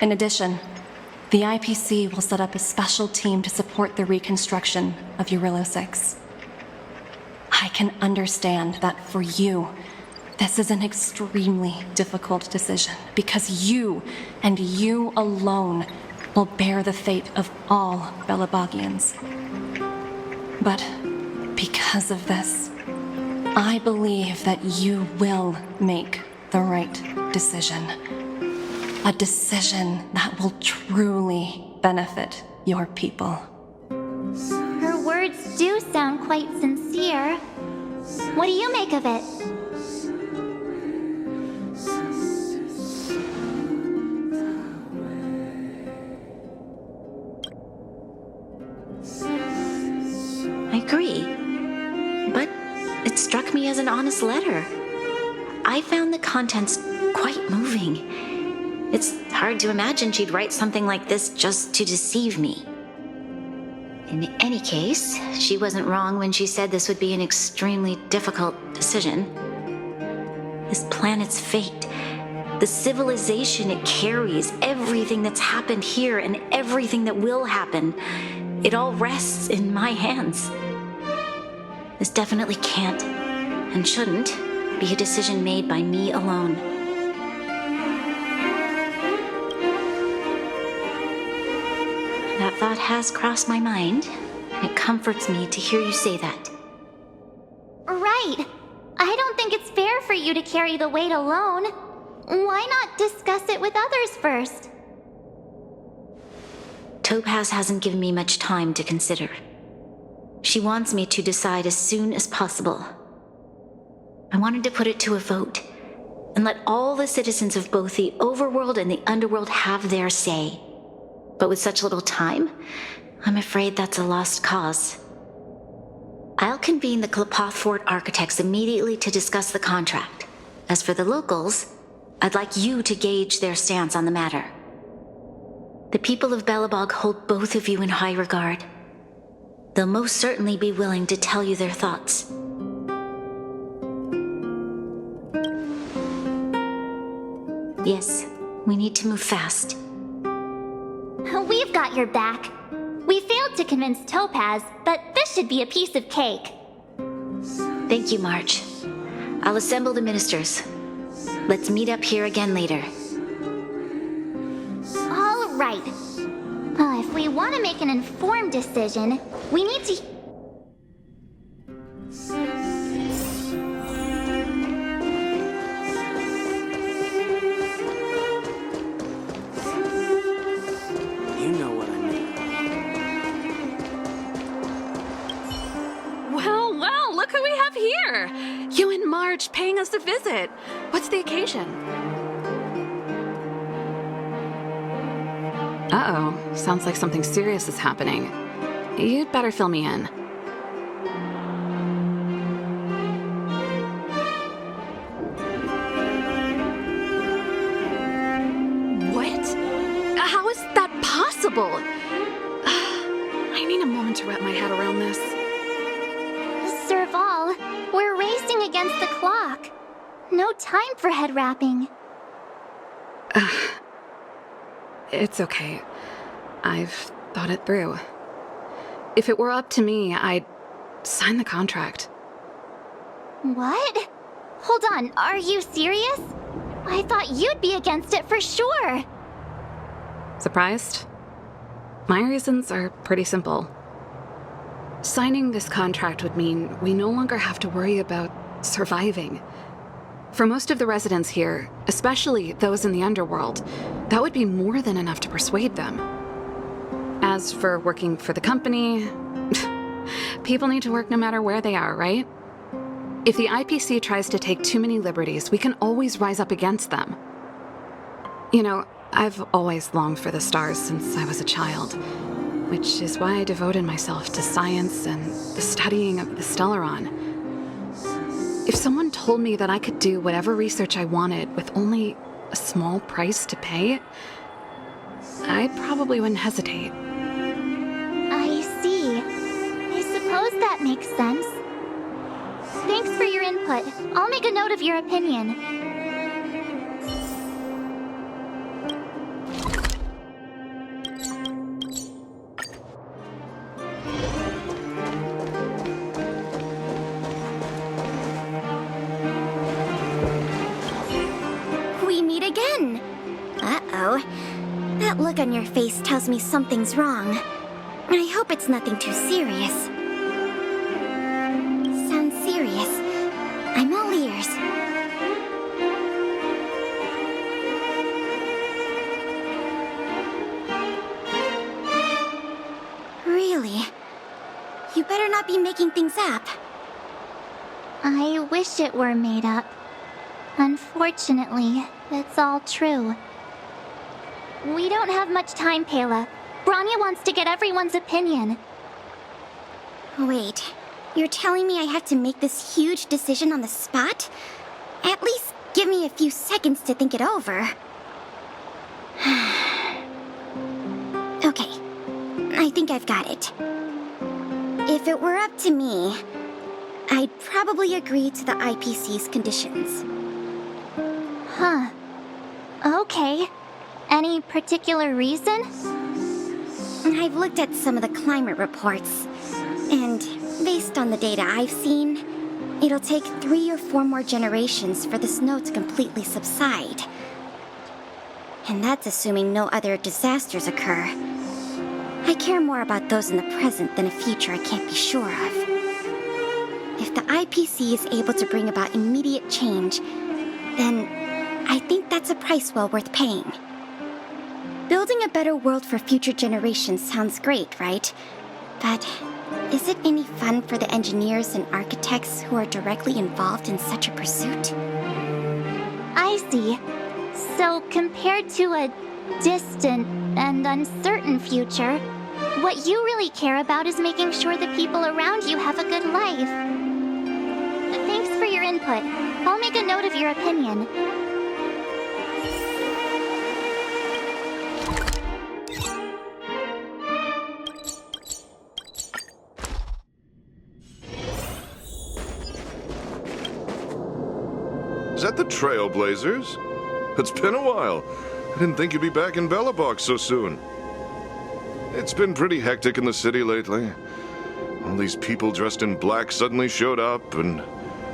In addition, the IPC will set up a special team to support the reconstruction of Urilla 6. I can understand that for you, this is an extremely difficult decision, because you, and you alone, will bear the fate of all Belobogians. But because of this, I believe that you will make the right decision. A decision that will truly benefit your people. Her words do sound quite sincere. What do you make of it? I agree. But it struck me as an honest letter. I found the contents quite moving. It's hard to imagine she'd write something like this just to deceive me. In any case, she wasn't wrong when she said this would be an extremely difficult decision. This planet's fate, the civilization it carries, everything that's happened here and everything that will happen, it all rests in my hands. This definitely can't, and shouldn't, be a decision made by me alone. That thought has crossed my mind. It comforts me to hear you say that. Right. I don't think it's fair for you to carry the weight alone. Why not discuss it with others first? Topaz hasn't given me much time to consider. She wants me to decide as soon as possible. I wanted to put it to a vote and let all the citizens of both the overworld and the underworld have their say. But with such little time, I'm afraid that's a lost cause. I'll convene the Klapoth Fort architects immediately to discuss the contract. As for the locals, I'd like you to gauge their stance on the matter. The people of Belobog hold both of you in high regard. They'll most certainly be willing to tell you their thoughts. Yes, we need to move fast. We've got your back. We failed to convince Topaz, but this should be a piece of cake. Thank you, March. I'll assemble the ministers. Let's meet up here again later. All right. If we want to make an informed decision, we need to... You know what I mean. Well, look who we have here! You and Marge paying us a visit. What's the occasion? Uh-oh. Sounds like something serious is happening. You'd better fill me in. What? How is that possible? I need a moment to wrap my head around this. Serval, we're racing against the clock. No time for head wrapping. It's okay. I've thought it through. If it were up to me, I'd sign the contract. What? Hold on, are you serious? I thought you'd be against it for sure. Surprised? My reasons are pretty simple. Signing this contract would mean we no longer have to worry about surviving. For most of the residents here, especially those in the underworld, that would be more than enough to persuade them. As for working for the company, people need to work no matter where they are, right? If the IPC tries to take too many liberties, we can always rise up against them. You know, I've always longed for the stars since I was a child, which is why I devoted myself to science and the studying of the Stellaron. If someone told me that I could do whatever research I wanted with only a small price to pay, I probably wouldn't hesitate. I see. I suppose that makes sense. Thanks for your input. I'll make a note of your opinion. We meet again. Uh-oh. That look on your face tells me something's wrong. I hope it's nothing too serious. You better not be making things up. I wish it were made up. Unfortunately, it's all true. We don't have much time, Pela. Branya wants to get everyone's opinion. Wait, you're telling me I have to make this huge decision on the spot? At least give me a few seconds to think it over. Okay, I think I've got it. If it were up to me, I'd probably agree to the IPC's conditions. Huh. Okay. Any particular reason? I've looked at some of the climate reports, and based on the data I've seen, it'll take 3 or 4 more generations for the snow to completely subside. And that's assuming no other disasters occur. I care more about those in the present than a future I can't be sure of. If the IPC is able to bring about immediate change, then I think that's a price well worth paying. Building a better world for future generations sounds great, right? But is it any fun for the engineers and architects who are directly involved in such a pursuit? I see. So compared to a distant and uncertain future, what you really care about is making sure the people around you have a good life. Thanks for your input. I'll make a note of your opinion. Is that the Trailblazers? It's been a while. I didn't think you'd be back in Belobog so soon. It's been pretty hectic in the city lately. All these people dressed in black suddenly showed up, and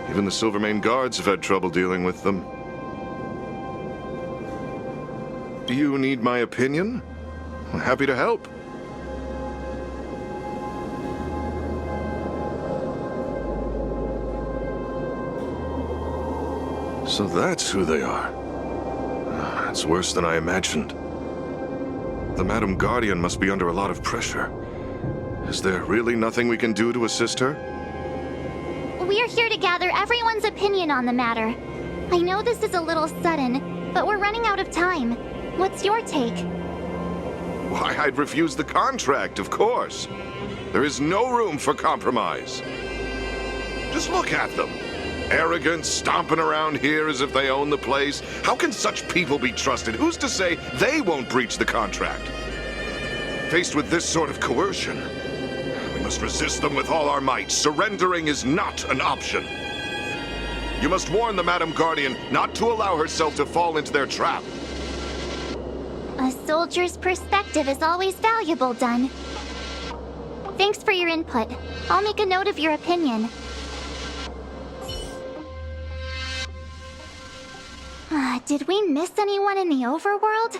even the Silvermane guards have had trouble dealing with them. Do you need my opinion? I'm happy to help. So that's who they are. It's worse than I imagined. The Madam Guardian must be under a lot of pressure. Is there really nothing we can do to assist her? We're here to gather everyone's opinion on the matter. I know this is a little sudden, but we're running out of time. What's your take? Why, I'd refuse the contract, of course. There is no room for compromise. Just look at them. Arrogant, stomping around here as if they own the place. How can such people be trusted? Who's to say they won't breach the contract? Faced with this sort of coercion, we must resist them with all our might. Surrendering is not an option. You must warn the Madam Guardian not to allow herself to fall into their trap. A soldier's perspective is always valuable, Dun. Thanks for your input. I'll make a note of your opinion. Did we miss anyone in the overworld?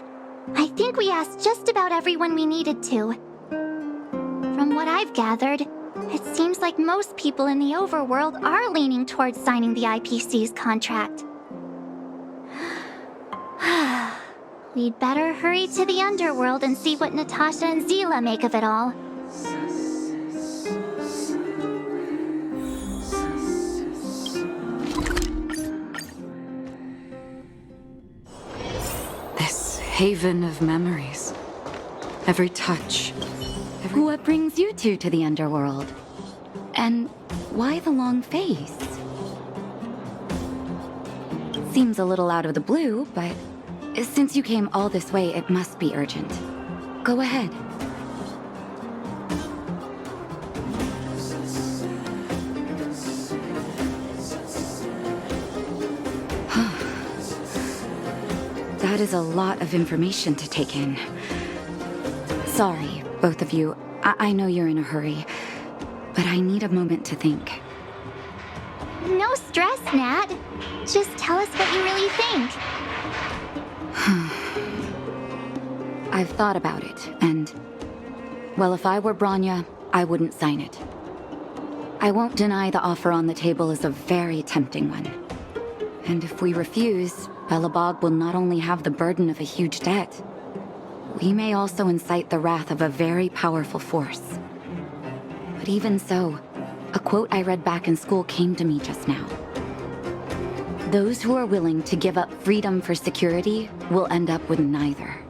I think we asked just about everyone we needed to. From what I've gathered, it seems like most people in the overworld are leaning towards signing the IPC's contract. We'd better hurry to the underworld and see what Natasha and Zila make of it all. Haven of memories. Every touch. What brings you two to the underworld? And why the long face? Seems a little out of the blue, but since you came all this way, it must be urgent. Go ahead. That is a lot of information to take in. Sorry, both of you. I know you're in a hurry, but I need a moment to think. No stress, Nat. Just tell us what you really think. I've thought about it, and... well, if I were Branya, I wouldn't sign it. I won't deny the offer on the table is a very tempting one. And if we refuse, Belobog will not only have the burden of a huge debt, we may also incite the wrath of a very powerful force. But even so, a quote I read back in school came to me just now. Those who are willing to give up freedom for security will end up with neither.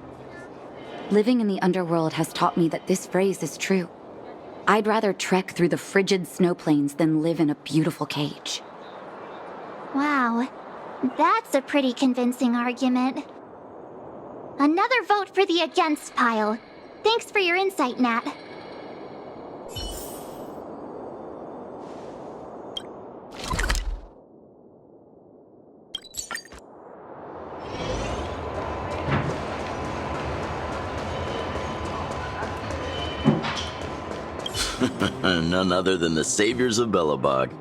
Living in the underworld has taught me that this phrase is true. I'd rather trek through the frigid snow plains than live in a beautiful cage. Wow, that's a pretty convincing argument. Another vote for the against pile. Thanks for your insight, Nat. None other than the saviors of Belobog.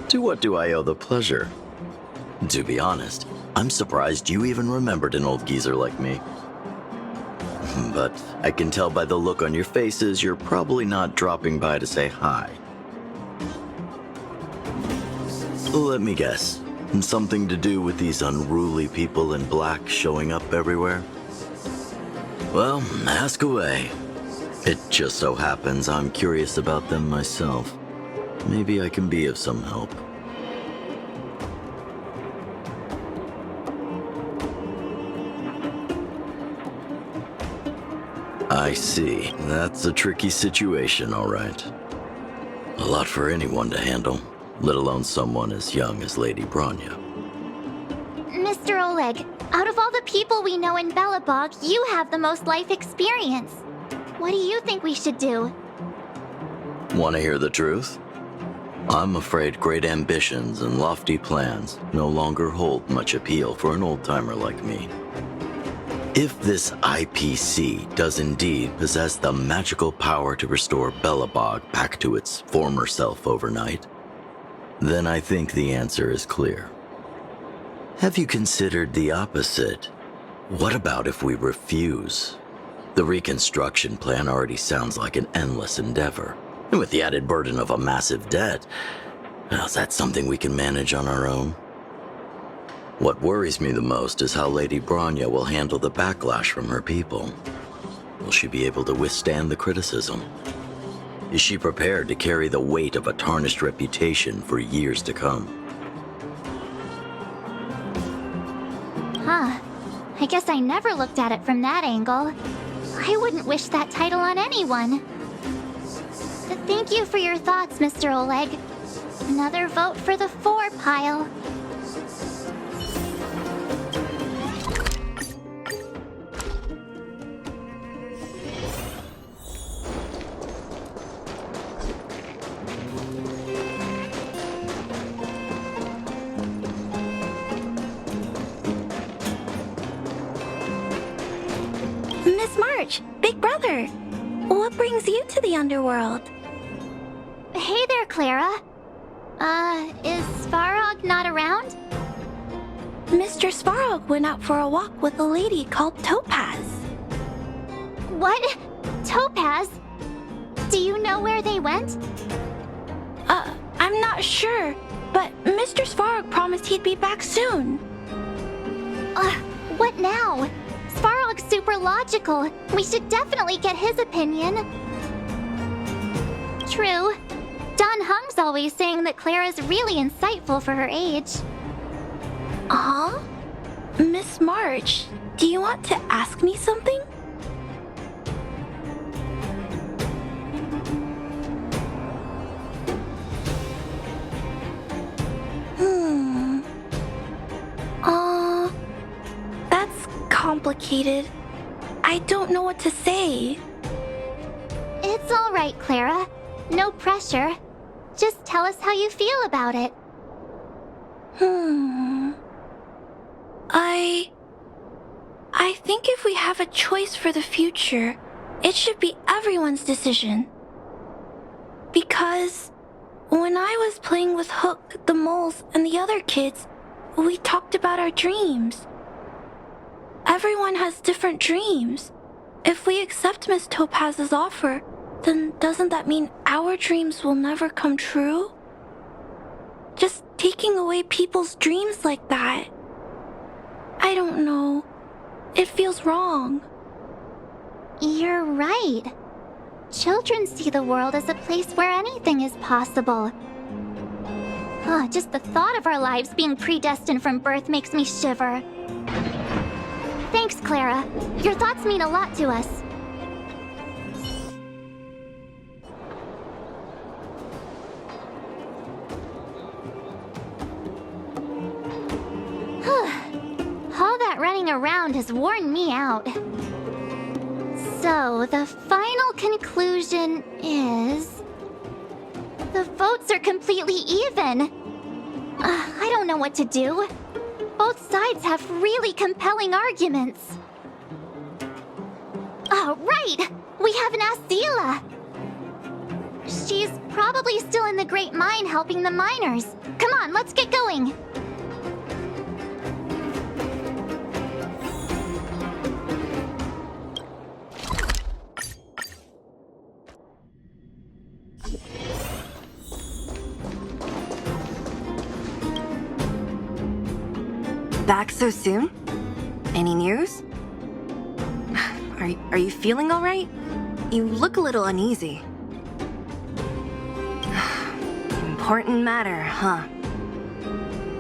To what do I owe the pleasure? To be honest, I'm surprised you even remembered an old geezer like me. But I can tell by the look on your faces you're probably not dropping by to say hi. Let me guess. Something to do with these unruly people in black showing up everywhere? Well, ask away. It just so happens I'm curious about them myself. Maybe I can be of some help. I see. That's a tricky situation, all right. A lot for anyone to handle, let alone someone as young as Lady Bronya. Mr. Oleg, out of all the people we know in Belobog, you have the most life experience. What do you think we should do? Want to hear the truth? I'm afraid great ambitions and lofty plans no longer hold much appeal for an old-timer like me. If this IPC does indeed possess the magical power to restore Belobog back to its former self overnight, then I think the answer is clear. Have you considered the opposite? What about if we refuse? The reconstruction plan already sounds like an endless endeavor. And with the added burden of a massive debt, well, is that something we can manage on our own? What worries me the most is how Lady Bronya will handle the backlash from her people. Will she be able to withstand the criticism? Is she prepared to carry the weight of a tarnished reputation for years to come? Huh. I guess I never looked at it from that angle. I wouldn't wish that title on anyone. Thank you for your thoughts, Mr. Oleg. Another vote for the 4 pile. Miss March, Big Brother. What brings you to the underworld? Hey there, Clara. Is Svarog not around? Mr. Svarog went out for a walk with a lady called Topaz. What? Topaz? Do you know where they went? I'm not sure, but Mr. Svarog promised he'd be back soon. What now? Svarog's super logical. We should definitely get his opinion. True. Don Hung's always saying that Clara's really insightful for her age. Huh? Miss March, do you want to ask me something? That's complicated. I don't know what to say. It's all right, Clara. No pressure. Just tell us how you feel about it. I think if we have a choice for the future, it should be everyone's decision. Because when I was playing with Hook, the moles, and the other kids, we talked about our dreams. Everyone has different dreams. If we accept Miss Topaz's offer, then doesn't that mean our dreams will never come true? Just taking away people's dreams like that. I don't know. It feels wrong. You're right. children see the world as a place where anything is possible. Just the thought of our lives being predestined from birth makes me shiver. Thanks, Clara. Your thoughts mean a lot to us. All that running around has worn me out. So, the final conclusion is... the votes are completely even. I don't know what to do. Both sides have really compelling arguments. Oh, right! We haven't asked Zila. She's probably still in the Great Mine helping the miners. Come on, let's get going. Back so soon? Any news? Are you feeling all right? You look a little uneasy. Important matter, huh?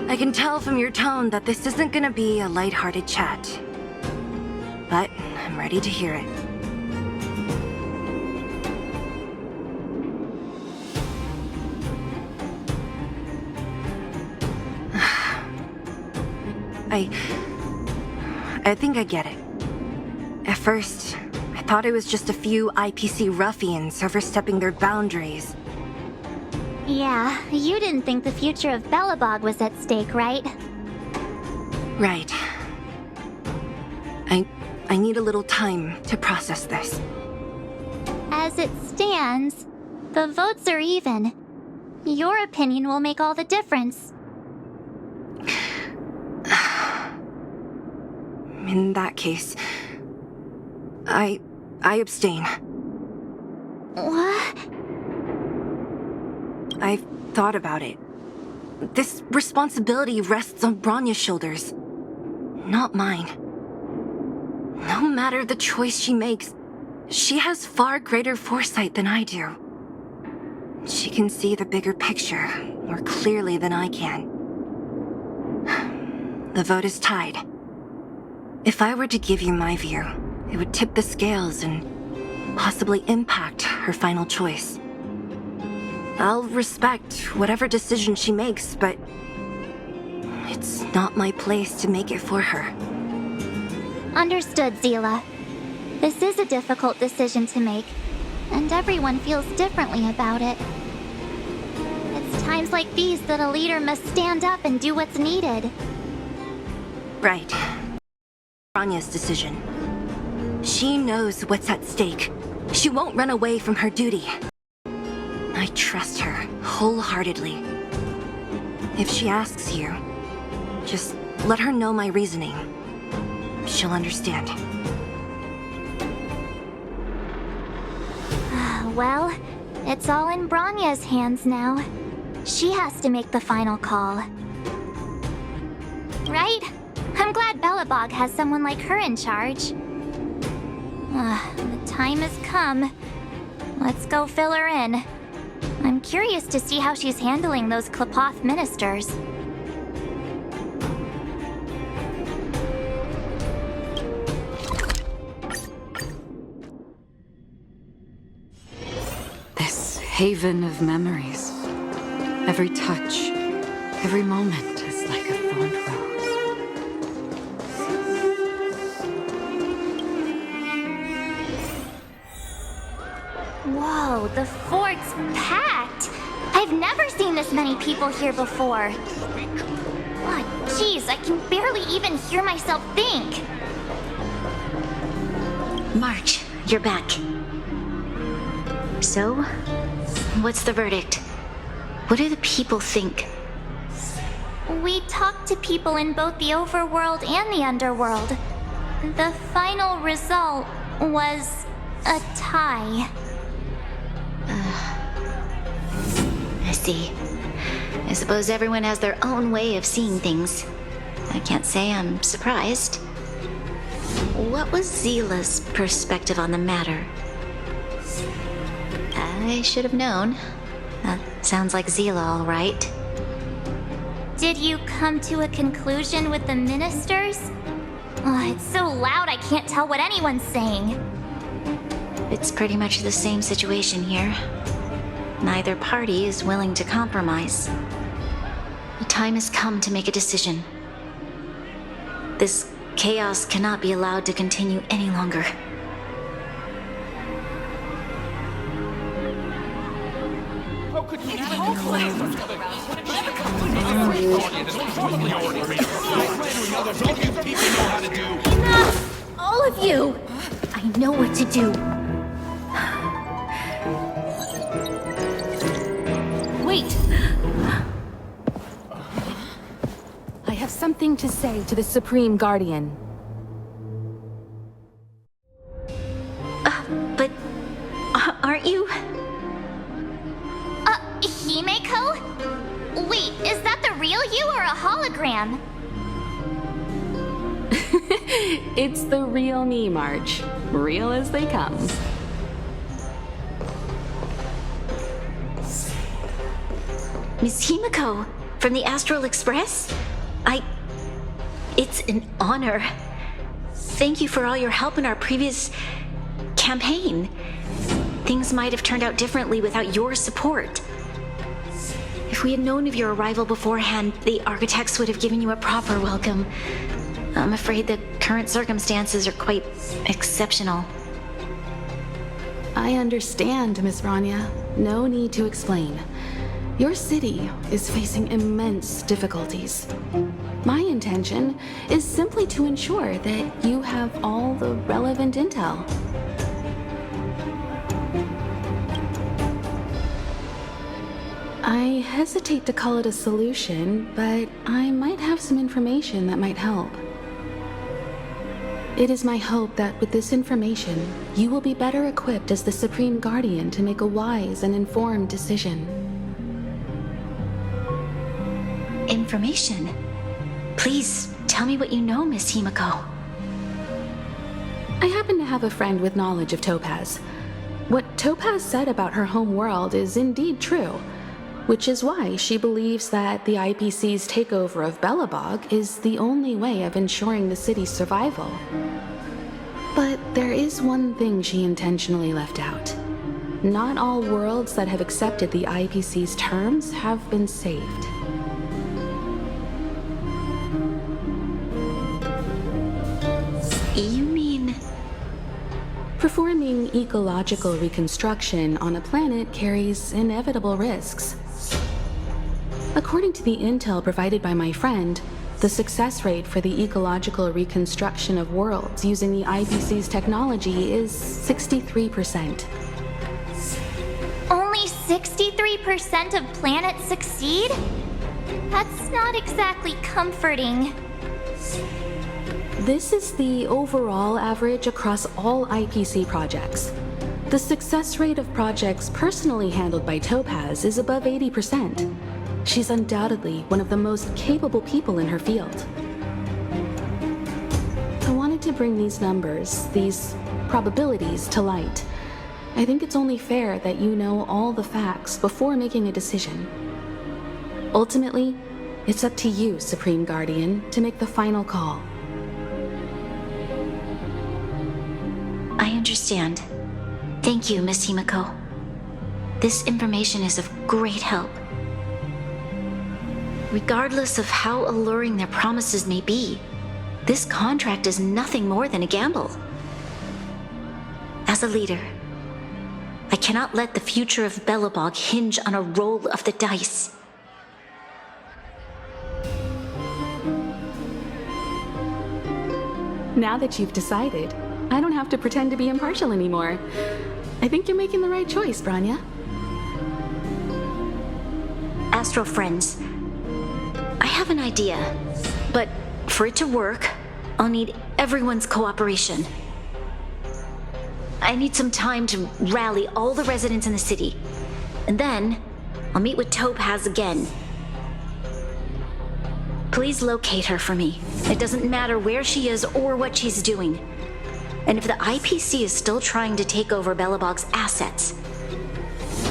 I can tell from your tone that this isn't gonna be a lighthearted chat. But I'm ready to hear it. I think I get it. At first, I thought it was just a few IPC ruffians overstepping their boundaries. Yeah, you didn't think the future of Belobog was at stake, right? Right. I need a little time to process this. As it stands, the votes are even. Your opinion will make all the difference. In that case, I abstain. What? I've thought about it. This responsibility rests on Bronya's shoulders, not mine. No matter the choice she makes, she has far greater foresight than I do. She can see the bigger picture more clearly than I can. The vote is tied. If I were to give you my view, it would tip the scales and possibly impact her final choice. I'll respect whatever decision she makes, but it's not my place to make it for her. Understood, Zila. This is a difficult decision to make, and everyone feels differently about it. It's times like these that a leader must stand up and do what's needed. Right. Bronya's decision. She knows what's at stake. She won't run away from her duty. I trust her wholeheartedly. If she asks you, just let her know my reasoning. She'll understand. Well, it's all in Bronya's hands now. She has to make the final call. Right? I'm glad Belobog has someone like her in charge. The time has come. Let's go fill her in. I'm curious to see how she's handling those Klapoth ministers. This haven of memories. Every touch, every moment is like a thorned rose. Whoa, the fort's packed! I've never seen this many people here before. Oh, jeez, I can barely even hear myself think. March, you're back. So, what's the verdict? What do the people think? We talked to people in both the overworld and the underworld. The final result was a tie. I see. I suppose everyone has their own way of seeing things. I can't say I'm surprised. What was Zila's perspective on the matter? I should have known. That sounds like Zila, all right. Did you come to a conclusion with the ministers? Oh, it's so loud I can't tell what anyone's saying. It's pretty much the same situation here. Neither party is willing to compromise. The time has come to make a decision. This chaos cannot be allowed to continue any longer. How could you Enough! All of you! I know what to do. Wait! I have something to say to the Supreme Guardian. But aren't you? Himeko? Wait, is that the real you or a hologram? It's the real me, March. Real as they come. Miss Himeko, from the Astral Express? It's an honor. Thank you for all your help in our previous campaign. Things might have turned out differently without your support. If we had known of your arrival beforehand, the architects would have given you a proper welcome. I'm afraid the current circumstances are quite exceptional. I understand, Miss Rania. No need to explain. Your city is facing immense difficulties. My intention is simply to ensure that you have all the relevant intel. I hesitate to call it a solution, but I might have some information that might help. It is my hope that with this information, you will be better equipped as the Supreme Guardian to make a wise and informed decision. Information? Please, tell me what you know, Miss Himeko. I happen to have a friend with knowledge of Topaz. What Topaz said about her home world is indeed true, which is why she believes that the IPC's takeover of Belobog is the only way of ensuring the city's survival. But there is one thing she intentionally left out. Not all worlds that have accepted the IPC's terms have been saved. You mean... Performing ecological reconstruction on a planet carries inevitable risks. According to the intel provided by my friend, the success rate for the ecological reconstruction of worlds using the IPC's technology is 63%. Only 63% of planets succeed? That's not exactly comforting. This is the overall average across all IPC projects. The success rate of projects personally handled by Topaz is above 80%. She's undoubtedly one of the most capable people in her field. I wanted to bring these numbers, these probabilities, to light. I think it's only fair that you know all the facts before making a decision. Ultimately, it's up to you, Supreme Guardian, to make the final call. I understand. Thank you, Miss Himeko. This information is of great help. Regardless of how alluring their promises may be, this contract is nothing more than a gamble. As a leader, I cannot let the future of Belobog hinge on a roll of the dice. Now that you've decided, I don't have to pretend to be impartial anymore. I think you're making the right choice, Branya. Astral friends, I have an idea, but for it to work, I'll need everyone's cooperation. I need some time to rally all the residents in the city, and then I'll meet with Topaz again. Please locate her for me. It doesn't matter where she is or what she's doing. And if the IPC is still trying to take over Belobog's assets,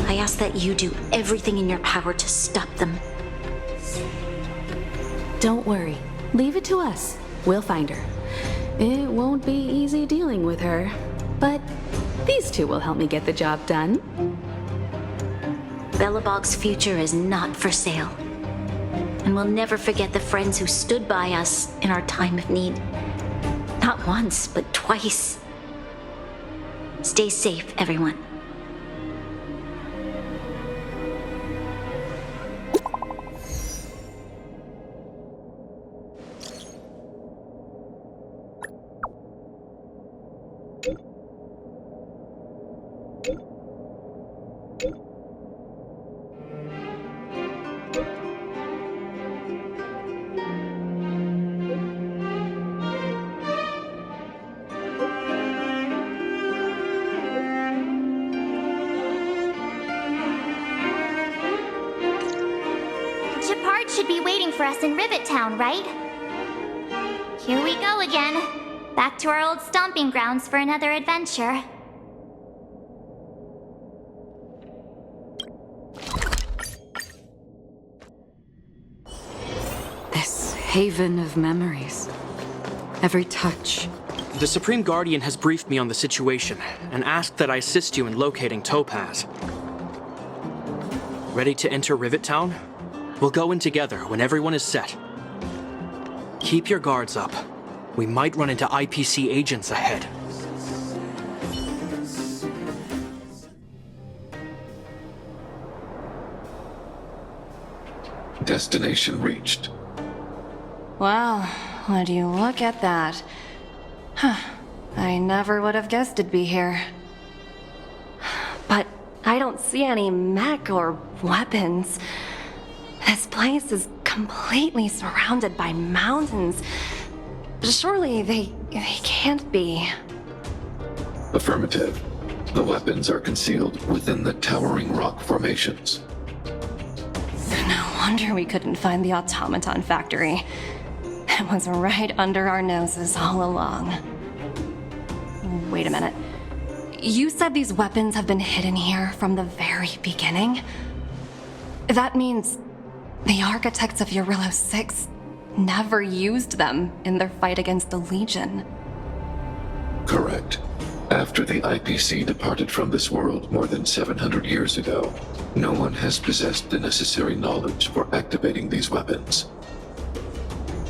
I ask that you do everything in your power to stop them. Don't worry. Leave it to us. We'll find her. It won't be easy dealing with her, but these two will help me get the job done. Belobog's future is not for sale. And we'll never forget the friends who stood by us in our time of need. Not once, but twice. Stay safe, everyone. Shepard should be waiting for us in Rivet Town, right? Here we go again. Back to our old stomping grounds for another adventure. This haven of memories. Every touch. The Supreme Guardian has briefed me on the situation and asked that I assist you in locating Topaz. Ready to enter Rivet Town? We'll go in together when everyone is set. Keep your guards up. We might run into IPC agents ahead. Destination reached. Wow, would you look at that? Huh. I never would have guessed it'd be here. But I don't see any mech or weapons. This place is completely surrounded by mountains. Surely they can't be. Affirmative. The weapons are concealed within the towering rock formations. No wonder we couldn't find the automaton factory. It was right under our noses all along. Wait a minute. You said these weapons have been hidden here from the very beginning? That means the architects of Eurillo 6 never used them in their fight against the Legion. Correct. After the IPC departed from this world more than 700 years ago, no one has possessed the necessary knowledge for activating these weapons.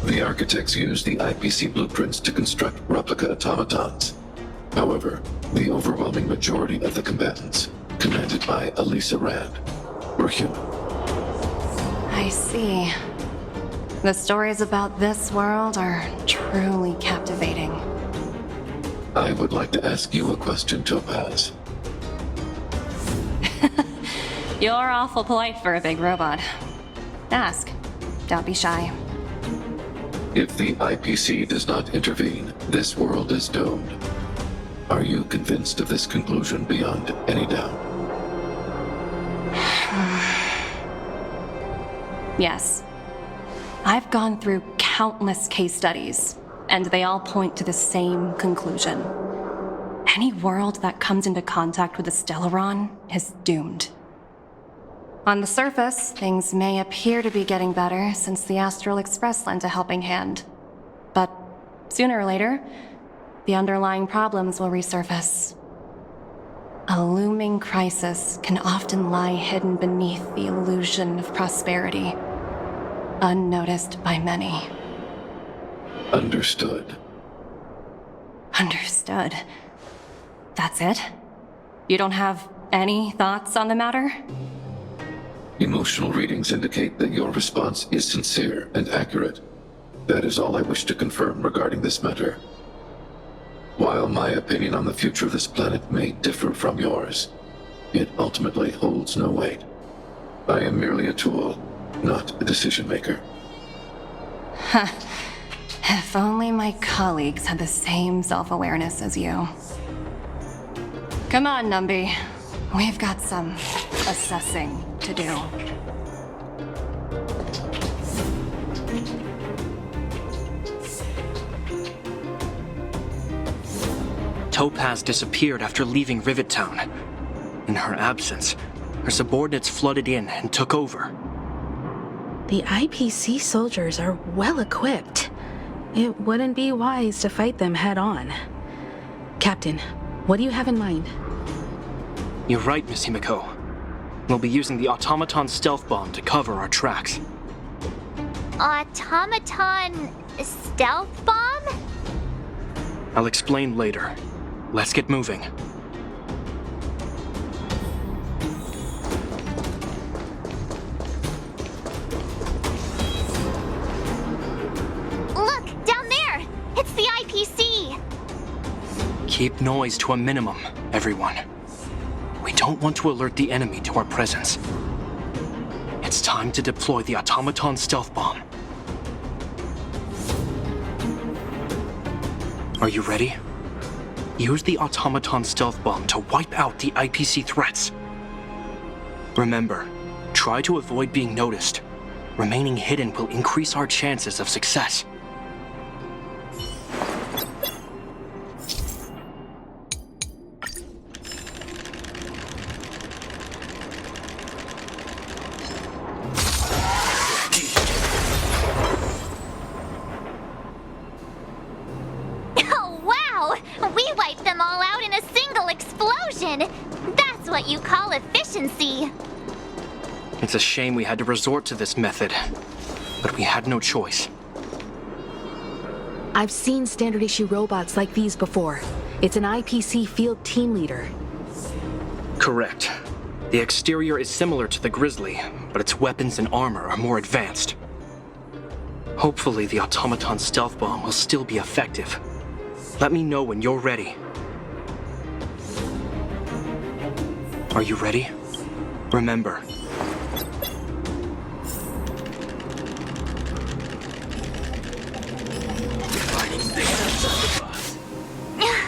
The architects used the IPC blueprints to construct replica automatons. However, the overwhelming majority of the combatants, commanded by Elisa Rand, were human. I see. The stories about this world are truly captivating. I would like to ask you a question, Topaz. You're awful polite for a big robot. Ask. Don't be shy. If the IPC does not intervene, this world is doomed. Are you convinced of this conclusion beyond any doubt? Yes. I've gone through countless case studies, and they all point to the same conclusion. Any world that comes into contact with a Stellaron is doomed. On the surface, things may appear to be getting better since the Astral Express lent a helping hand. But sooner or later, the underlying problems will resurface. A looming crisis can often lie hidden beneath the illusion of prosperity, unnoticed by many. Understood. Understood. That's it? You don't have any thoughts on the matter? Emotional readings indicate that your response is sincere and accurate. That is all I wish to confirm regarding this matter. While my opinion on the future of this planet may differ from yours, it ultimately holds no weight. I am merely a tool, not a decision maker. Huh. If only my colleagues had the same self-awareness as you. Come on, Numby. We've got some assessing to do. Topaz disappeared after leaving Rivet Town. In her absence, her subordinates flooded in and took over. The IPC soldiers are well equipped. It wouldn't be wise to fight them head on. Captain, what do you have in mind? You're right, Miss Himiko. We'll be using the automaton stealth bomb to cover our tracks. Automaton stealth bomb? I'll explain later. Let's get moving. Look, down there! It's the IPC! Keep noise to a minimum, everyone. We don't want to alert the enemy to our presence. It's time to deploy the automaton stealth bomb. Are you ready? Use the automaton stealth bomb to wipe out the IPC threats. Remember, try to avoid being noticed. Remaining hidden will increase our chances of success. Oh, wow! We wiped them all out in a single explosion! That's what you call efficiency! It's a shame we had to resort to this method, but we had no choice. I've seen standard issue robots like these before. It's an IPC field team leader. Correct. The exterior is similar to the Grizzly, but its weapons and armor are more advanced. Hopefully the automaton stealth bomb will still be effective. Let me know when you're ready. Are you ready? Remember,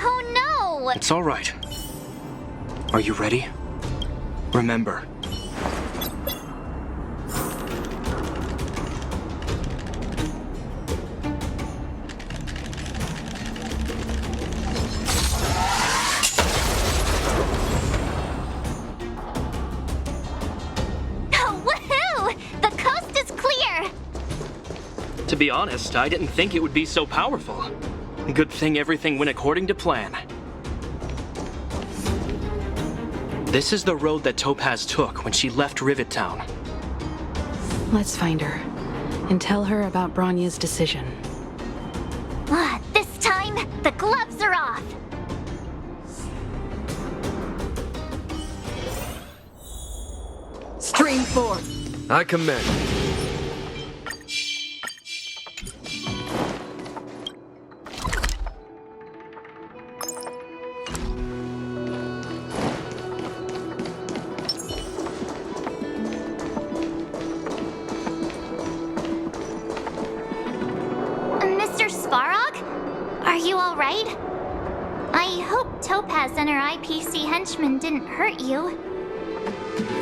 Oh no! it's all right. Are you ready? Remember. Woohoo! The coast is clear! To be honest, I didn't think it would be so powerful. Good thing everything went according to plan. This is the road that Topaz took when she left Rivet Town. Let's find her and tell her about Bronya's decision. This time, the gloves are off! Stream 4. I commend. Mr. Svarog? Are you alright? I hope Topaz and her IPC henchmen didn't hurt you.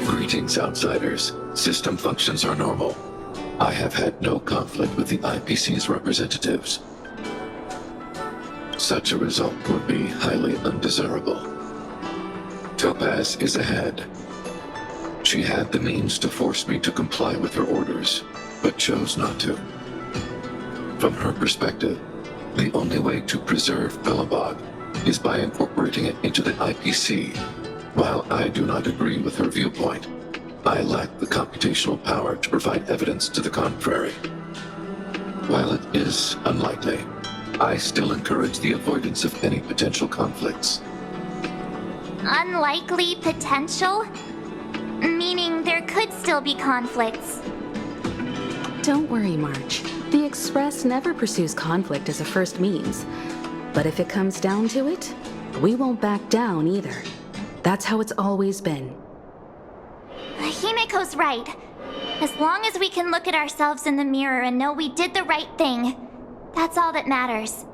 Greetings, outsiders. System functions are normal. I have had no conflict with the IPC's representatives. Such a result would be highly undesirable. Topaz is ahead. She had the means to force me to comply with her orders, but chose not to. From her perspective, the only way to preserve Belobog is by incorporating it into the IPC. While I do not agree with her viewpoint, I lack the computational power to provide evidence to the contrary. While it is unlikely, I still encourage the avoidance of any potential conflicts. Unlikely potential? Meaning there could still be conflicts. Don't worry, March. The Express never pursues conflict as a first means. But if it comes down to it, we won't back down either. That's how it's always been. Himiko's right. As long as we can look at ourselves in the mirror and know we did the right thing, that's all that matters.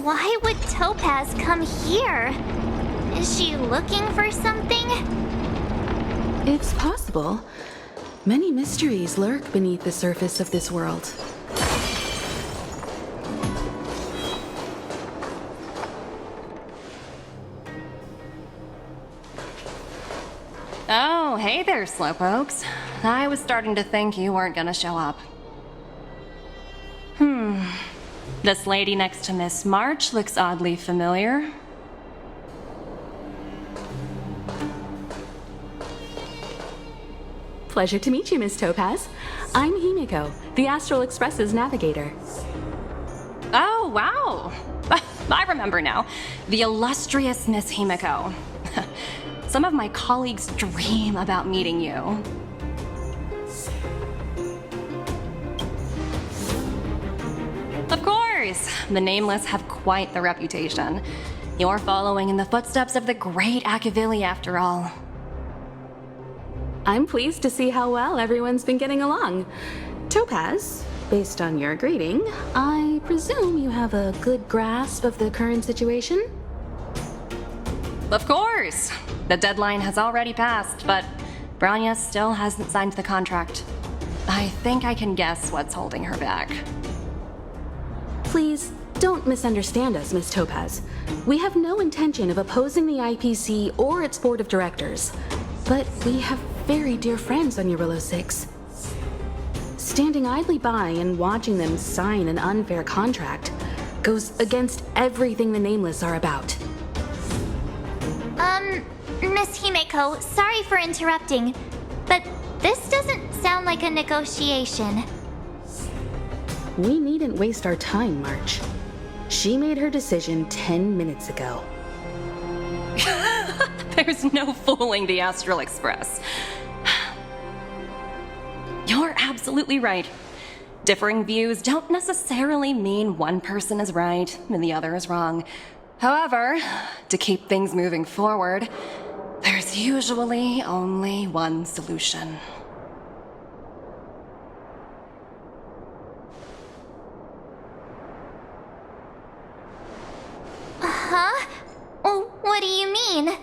Why would Topaz come here? Is she looking for something? It's possible. Many mysteries lurk beneath the surface of this world. Oh, hey there, Slowpokes. I was starting to think you weren't gonna show up. This lady next to Miss March looks oddly familiar. Pleasure to meet you, Miss Topaz. I'm Himiko, the Astral Express's navigator. Oh, wow. I remember now. The illustrious Miss Himiko. Some of my colleagues dream about meeting you. Of course! The Nameless have quite the reputation. You're following in the footsteps of the great Akavili, after all. I'm pleased to see how well everyone's been getting along. Topaz, based on your greeting, I presume you have a good grasp of the current situation? Of course! The deadline has already passed, but Branya still hasn't signed the contract. I think I can guess what's holding her back. Please, don't misunderstand us, Miss Topaz. We have no intention of opposing the IPC or its board of directors, but we have very dear friends on Eurillo 6. Standing idly by and watching them sign an unfair contract goes against everything the Nameless are about. Miss Himeko, sorry for interrupting, but this doesn't sound like a negotiation. We needn't waste our time, March. She made her decision 10 minutes ago. There's no fooling the Astral Express. You're absolutely right. Differing views don't necessarily mean one person is right and the other is wrong. However, to keep things moving forward, there's usually only one solution. Huh? What do you mean?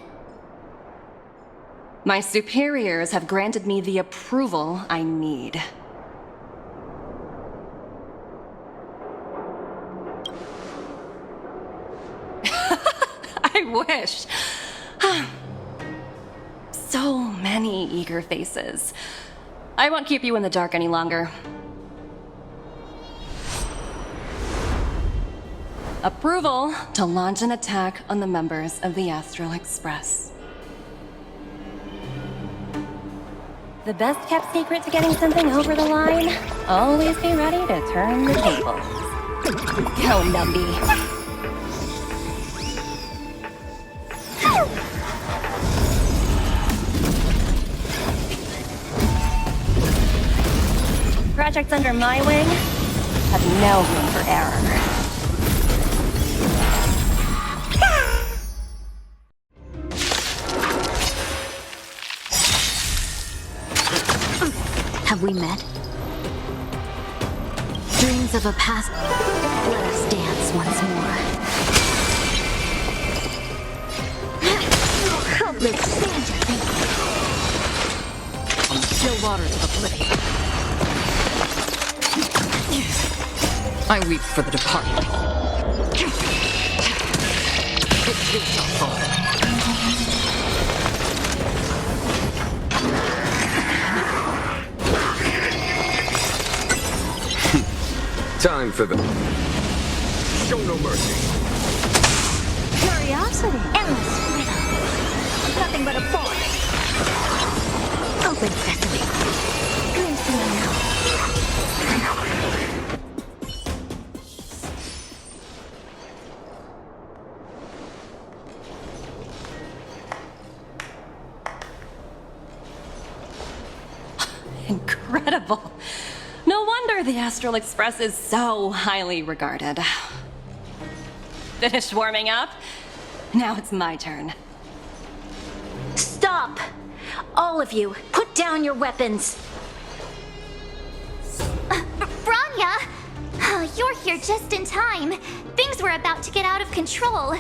My superiors have granted me the approval I need. I wish. So many eager faces. I won't keep you in the dark any longer. Approval to launch an attack on the members of the Astral Express. The best kept secret to getting something over the line? Always be ready to turn the tables. Go, Numby. Projects under my wing have no room for error. Have we met? Dreams of a past. Let us dance once more. Let's stand your thing. On the still waters of oblivion, I weep for the departed. It too shall fall. Time for the... Show no mercy. Curiosity. Endless riddle. Nothing but a force. Open sesame. Glimpse the unknown. Incredible. No wonder the Astral Express is so highly regarded. Finished warming up? Now it's my turn. Stop! All of you, put down your weapons. Branya! You're here just in time. Things were about to get out of control.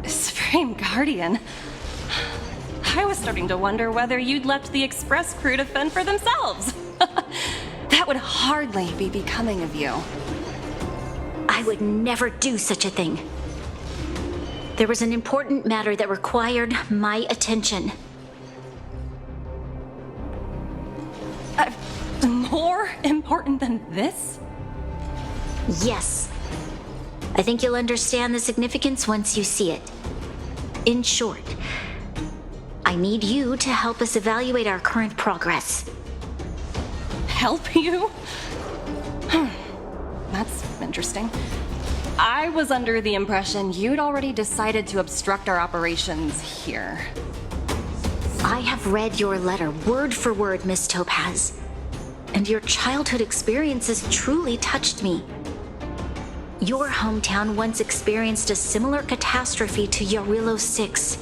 Supreme Guardian? I was starting to wonder whether you'd left the express crew to fend for themselves. That would hardly be becoming of you. I would never do such a thing. There was an important matter that required my attention. More important than this? Yes. I think you'll understand the significance once you see it. In short, I need you to help us evaluate our current progress. Help you? That's interesting. I was under the impression you'd already decided to obstruct our operations here. I have read your letter word for word, Miss Topaz. And your childhood experiences truly touched me. Your hometown once experienced a similar catastrophe to Yarillo 6.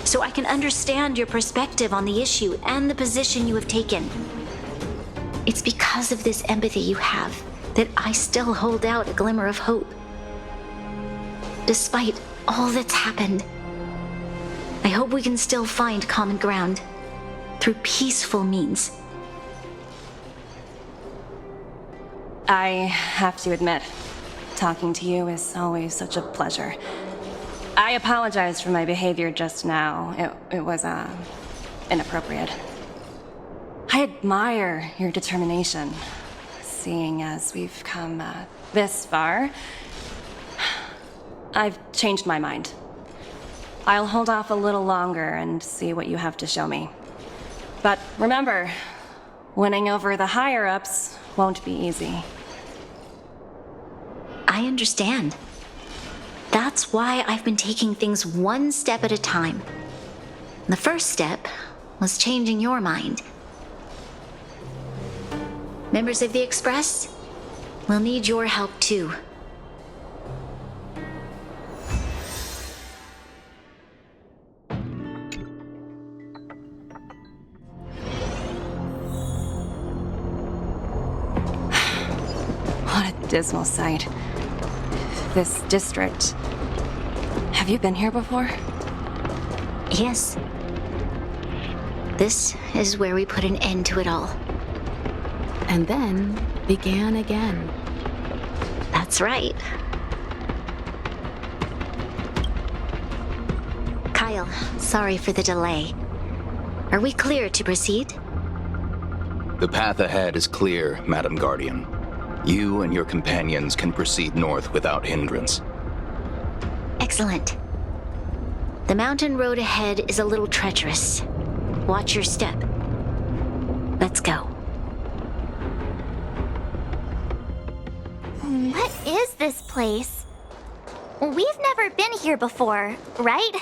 So I can understand your perspective on the issue and the position you have taken. It's because of this empathy you have that I still hold out a glimmer of hope. Despite all that's happened, I hope we can still find common ground through peaceful means. I have to admit, talking to you is always such a pleasure. I apologize for my behavior just now. It was, inappropriate. I admire your determination, seeing as we've come, this far. I've changed my mind. I'll hold off a little longer and see what you have to show me. But remember, winning over the higher-ups won't be easy. I understand. That's why I've been taking things one step at a time. The first step was changing your mind. Members of the Express, we'll need your help too. What a dismal sight. This district. Have you been here before? Yes. This is where we put an end to it all. And then began again. That's right. Kyle, sorry for the delay. Are we clear to proceed? The path ahead is clear, Madam Guardian. You and your companions can proceed north without hindrance. Excellent. The mountain road ahead is a little treacherous. Watch your step. Let's go. What is this place? We've never been here before, right?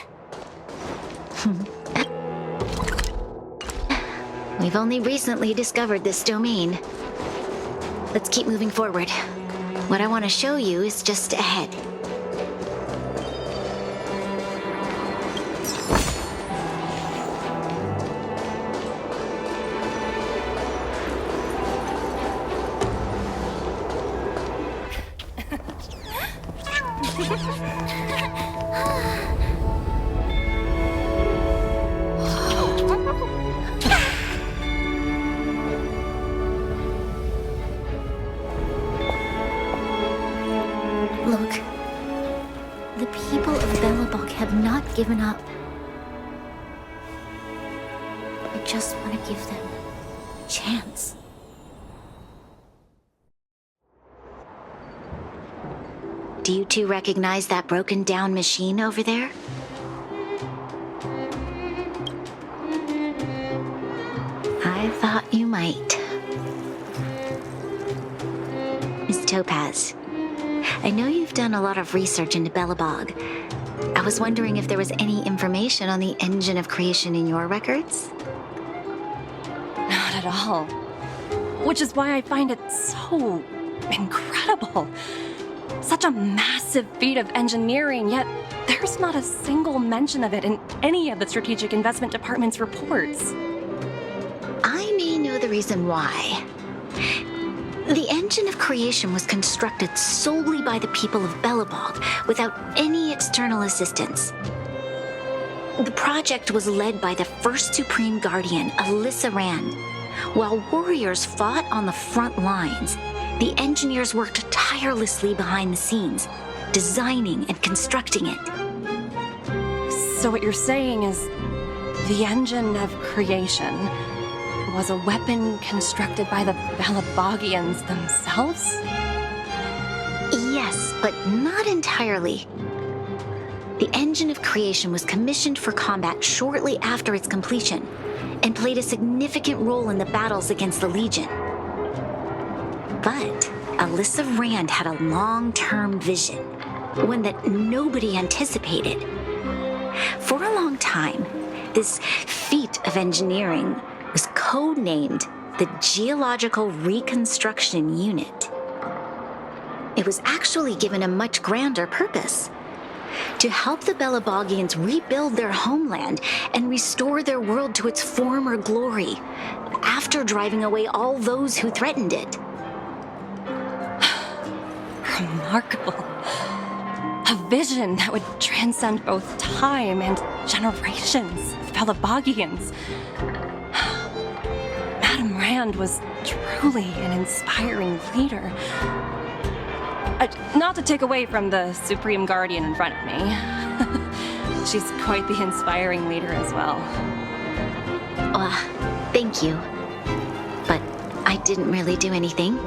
We've only recently discovered this domain. Let's keep moving forward. What I want to show you is just ahead. Look, the people of Belobog have not given up. I just want to give them a chance. Do you two recognize that broken down machine over there? I thought you might. Miss Topaz, I know you've done a lot of research into Belobog. I was wondering if there was any information on the engine of creation in your records? Not at all. Which is why I find it so incredible. Such a massive feat of engineering, yet there's not a single mention of it in any of the Strategic Investment Department's reports. I may know the reason why. The engine of creation was constructed solely by the people of Belobog, without any external assistance. The project was led by the first Supreme Guardian, Alyssa Rand. While warriors fought on the front lines, the engineers worked tirelessly behind the scenes, designing and constructing it. So what you're saying is the engine of creation was a weapon constructed by the Balabagians themselves? Yes, but not entirely. The engine of creation was commissioned for combat shortly after its completion and played a significant role in the battles against the Legion. But Alyssa Rand had a long-term vision, one that nobody anticipated. For a long time, this feat of engineering was codenamed the Geological Reconstruction Unit. It was actually given a much grander purpose: to help the Balabagians rebuild their homeland and restore their world to its former glory, after driving away all those who threatened it. Remarkable. A vision that would transcend both time and generations of Balabagians. Madame Rand was truly an inspiring leader. Not to take away from the Supreme Guardian in front of me. She's quite the inspiring leader as well. Thank you. But I didn't really do anything.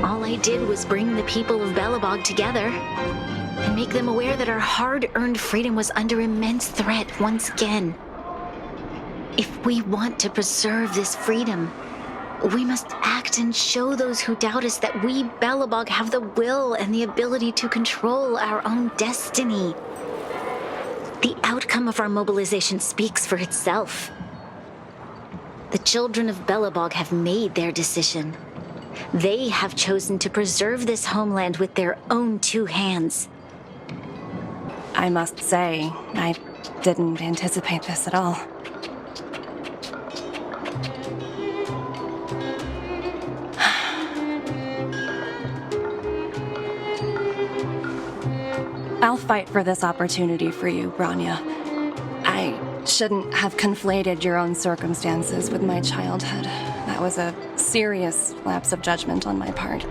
All I did was bring the people of Belobog together and make them aware that our hard-earned freedom was under immense threat once again. If we want to preserve this freedom, we must act and show those who doubt us that we, Belobog, have the will and the ability to control our own destiny. The outcome of our mobilization speaks for itself. The children of Belobog have made their decision. They have chosen to preserve this homeland with their own two hands. I must say, I didn't anticipate this at all. I'll fight for this opportunity for you, Branya. I shouldn't have conflated your own circumstances with my childhood. That was a serious lapse of judgment on my part.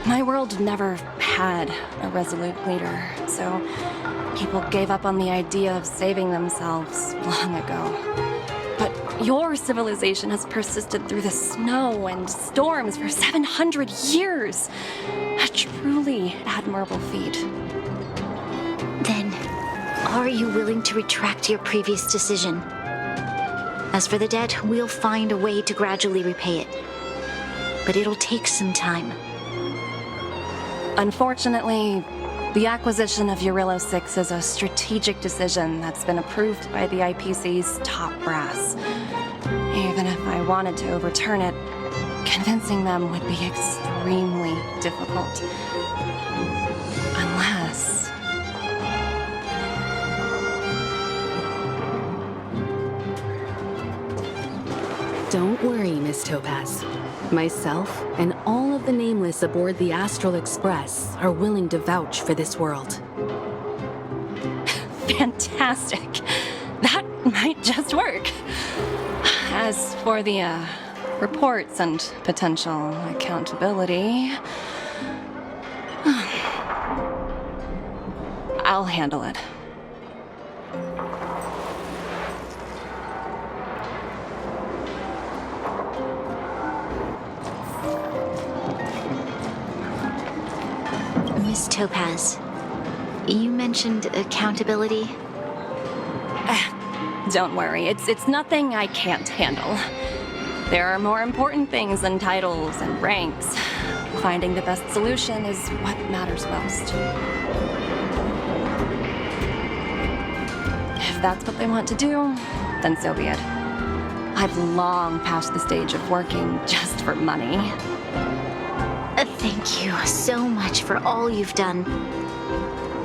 My world never had a resolute leader, so people gave up on the idea of saving themselves long ago. But your civilization has persisted through the snow and storms for 700 years. A truly admirable feat. Then, are you willing to retract your previous decision? As for the debt, we'll find a way to gradually repay it. But it'll take some time. Unfortunately, the acquisition of Eurillo 6 is a strategic decision that's been approved by the IPC's top brass. Even if I wanted to overturn it, convincing them would be extremely difficult. Unless... Don't worry, Miss Topaz. Myself and all of the Nameless aboard the Astral Express are willing to vouch for this world. Fantastic. That might just work. As for the, reports and potential accountability... I'll handle it. Miss Topaz, you mentioned accountability. Don't worry, it's nothing I can't handle. There are more important things than titles and ranks. Finding the best solution is what matters most. If that's what they want to do, then so be it. I've long passed the stage of working just for money. Thank you so much for all you've done.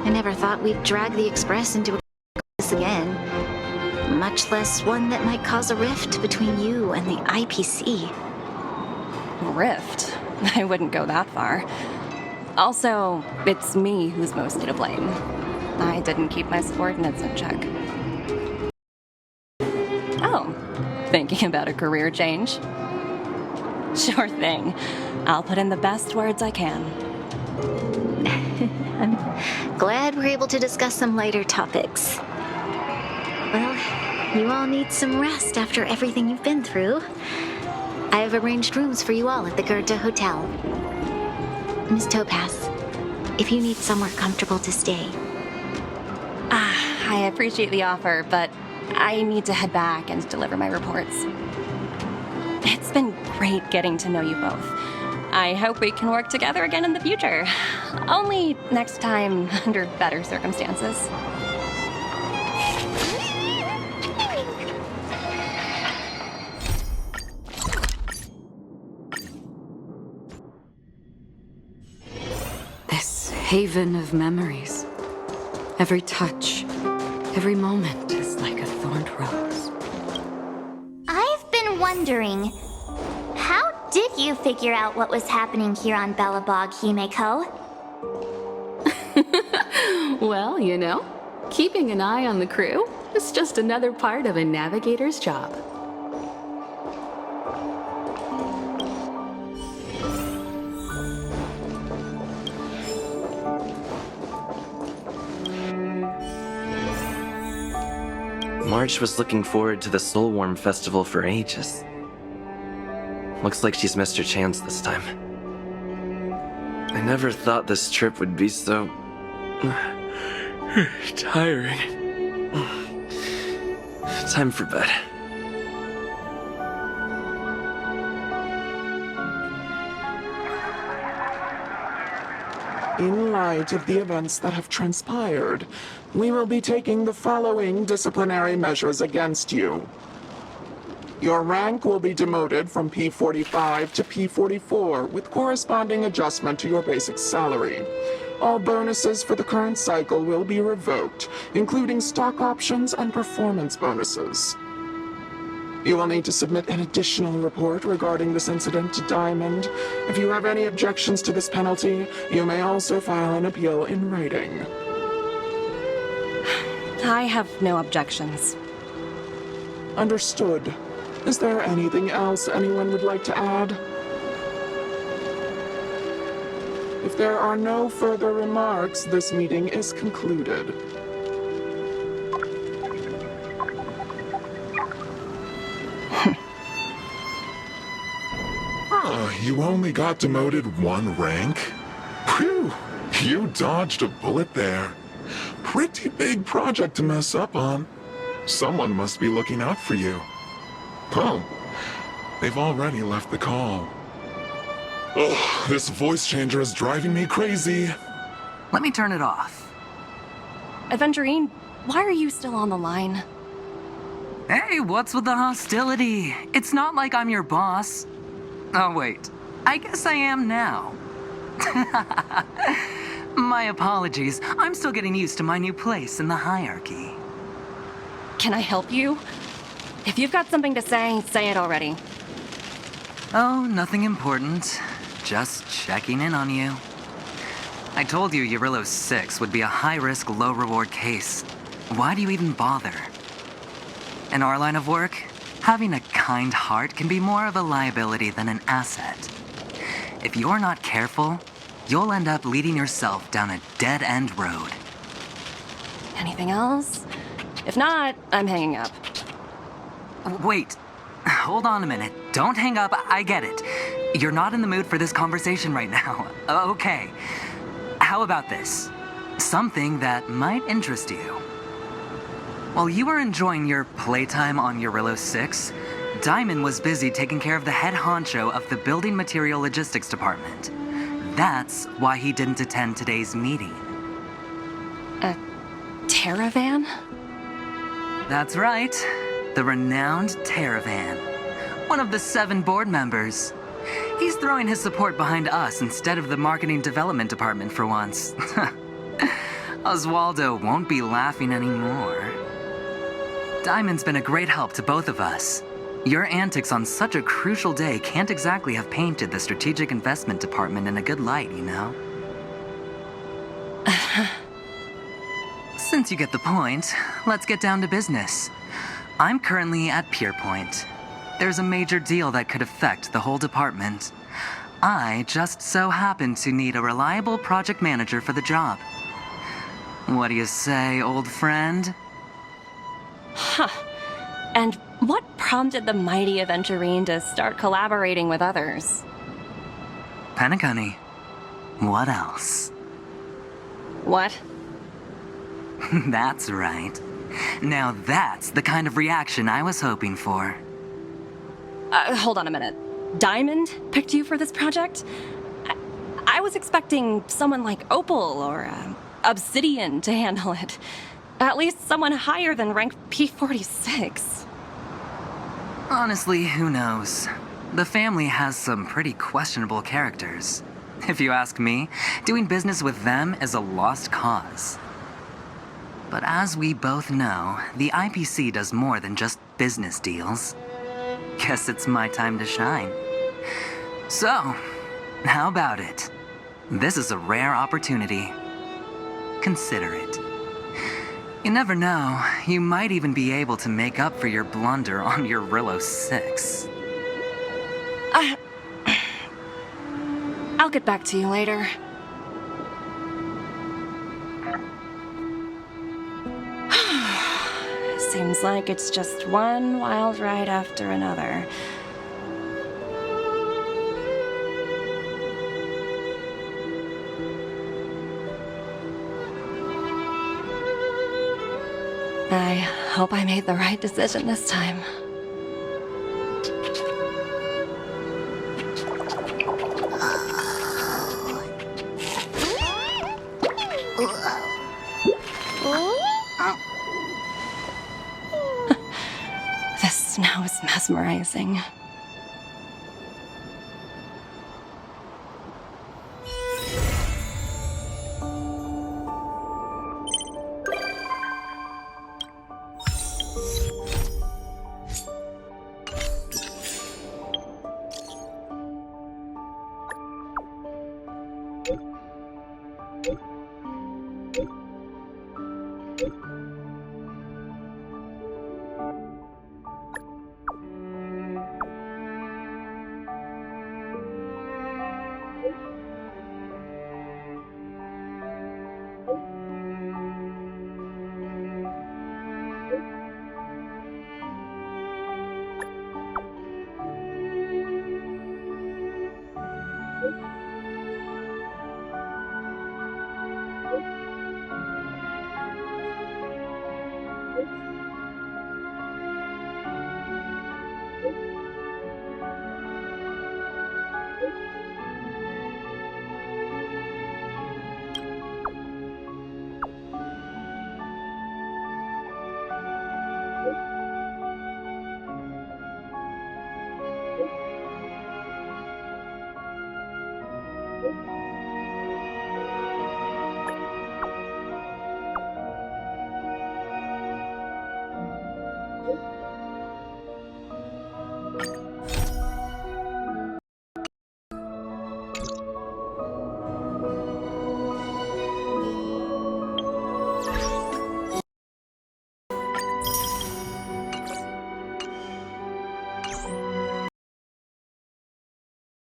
I never thought we'd drag the Express into a crisis again, much less one that might cause a rift between you and the IPC. Rift? I wouldn't go that far. Also, it's me who's mostly to blame. I didn't keep my subordinates in check. Oh, thinking about a career change? Sure thing. I'll put in the best words I can. I'm glad we're able to discuss some lighter topics. Well, you all need some rest after everything you've been through. I have arranged rooms for you all at the Goethe Hotel. Miss Topaz, if you need somewhere comfortable to stay. I appreciate the offer, but I need to head back and deliver my reports. It's been great getting to know you both. I hope we can work together again in the future. Only next time under better circumstances. This haven of memories. Every touch, every moment is like a thorned rose. I've been wondering, how did you figure out what was happening here on Belobog, Himeko? Well, you know, keeping an eye on the crew is just another part of a navigator's job. March was looking forward to the Soulwarm Festival for ages. Looks like she's missed her chance this time. I never thought this trip would be so... tiring. Time for bed. In light of the events that have transpired, we will be taking the following disciplinary measures against you. Your rank will be demoted from P45 to P44 with corresponding adjustment to your basic salary. All bonuses for the current cycle will be revoked, including stock options and performance bonuses. You will need to submit an additional report regarding this incident to Diamond. If you have any objections to this penalty, you may also file an appeal in writing. I have no objections. Understood. Is there anything else anyone would like to add? If there are no further remarks, this meeting is concluded. You only got demoted one rank? Whew, you dodged a bullet there. Pretty big project to mess up on. Someone must be looking out for you. Oh, they've already left the call. Oh, this voice changer is driving me crazy. Let me turn it off. Aventurine, why are you still on the line? Hey, what's with the hostility? It's not like I'm your boss. Oh, wait. I guess I am now. My apologies. I'm still getting used to my new place in the hierarchy. Can I help you? If you've got something to say it already. Oh, nothing important. Just checking in on you. I told you Eurillo 6 would be a high-risk, low-reward case. Why do you even bother? In our line of work, having a kind heart can be more of a liability than an asset. If you're not careful, you'll end up leading yourself down a dead-end road. Anything else? If not, I'm hanging up. Wait. Hold on a minute. Don't hang up. I get it. You're not in the mood for this conversation right now. Okay. How about this? Something that might interest you. While you were enjoying your playtime on Eurillo 6, Diamond was busy taking care of the head honcho of the Building Material Logistics Department. That's why he didn't attend today's meeting. A Terravan? That's right. The renowned Terravan. One of the 7 board members. He's throwing his support behind us instead of the Marketing Development Department for once. Oswaldo won't be laughing anymore. Diamond's been a great help to both of us. Your antics on such a crucial day can't exactly have painted the Strategic Investment Department in a good light, you know? Since you get the point, let's get down to business. I'm currently at Pierpoint. There's a major deal that could affect the whole department. I just so happen to need a reliable project manager for the job. What do you say, old friend? Huh. And what prompted the mighty Aventurine to start collaborating with others? Penacony. What else? What? That's right. Now that's the kind of reaction I was hoping for. Hold on a minute. Diamond picked you for this project? I was expecting someone like Opal or Obsidian to handle it. At least someone higher than rank P46. Honestly, who knows? The family has some pretty questionable characters. If you ask me, doing business with them is a lost cause. But as we both know, the IPC does more than just business deals. Guess it's my time to shine. So, how about it? This is a rare opportunity. Consider it. You never know, you might even be able to make up for your blunder on your Rillo 6. I'll get back to you later. Seems like it's just one wild ride after another. I hope I made the right decision this time. This snow is mesmerizing.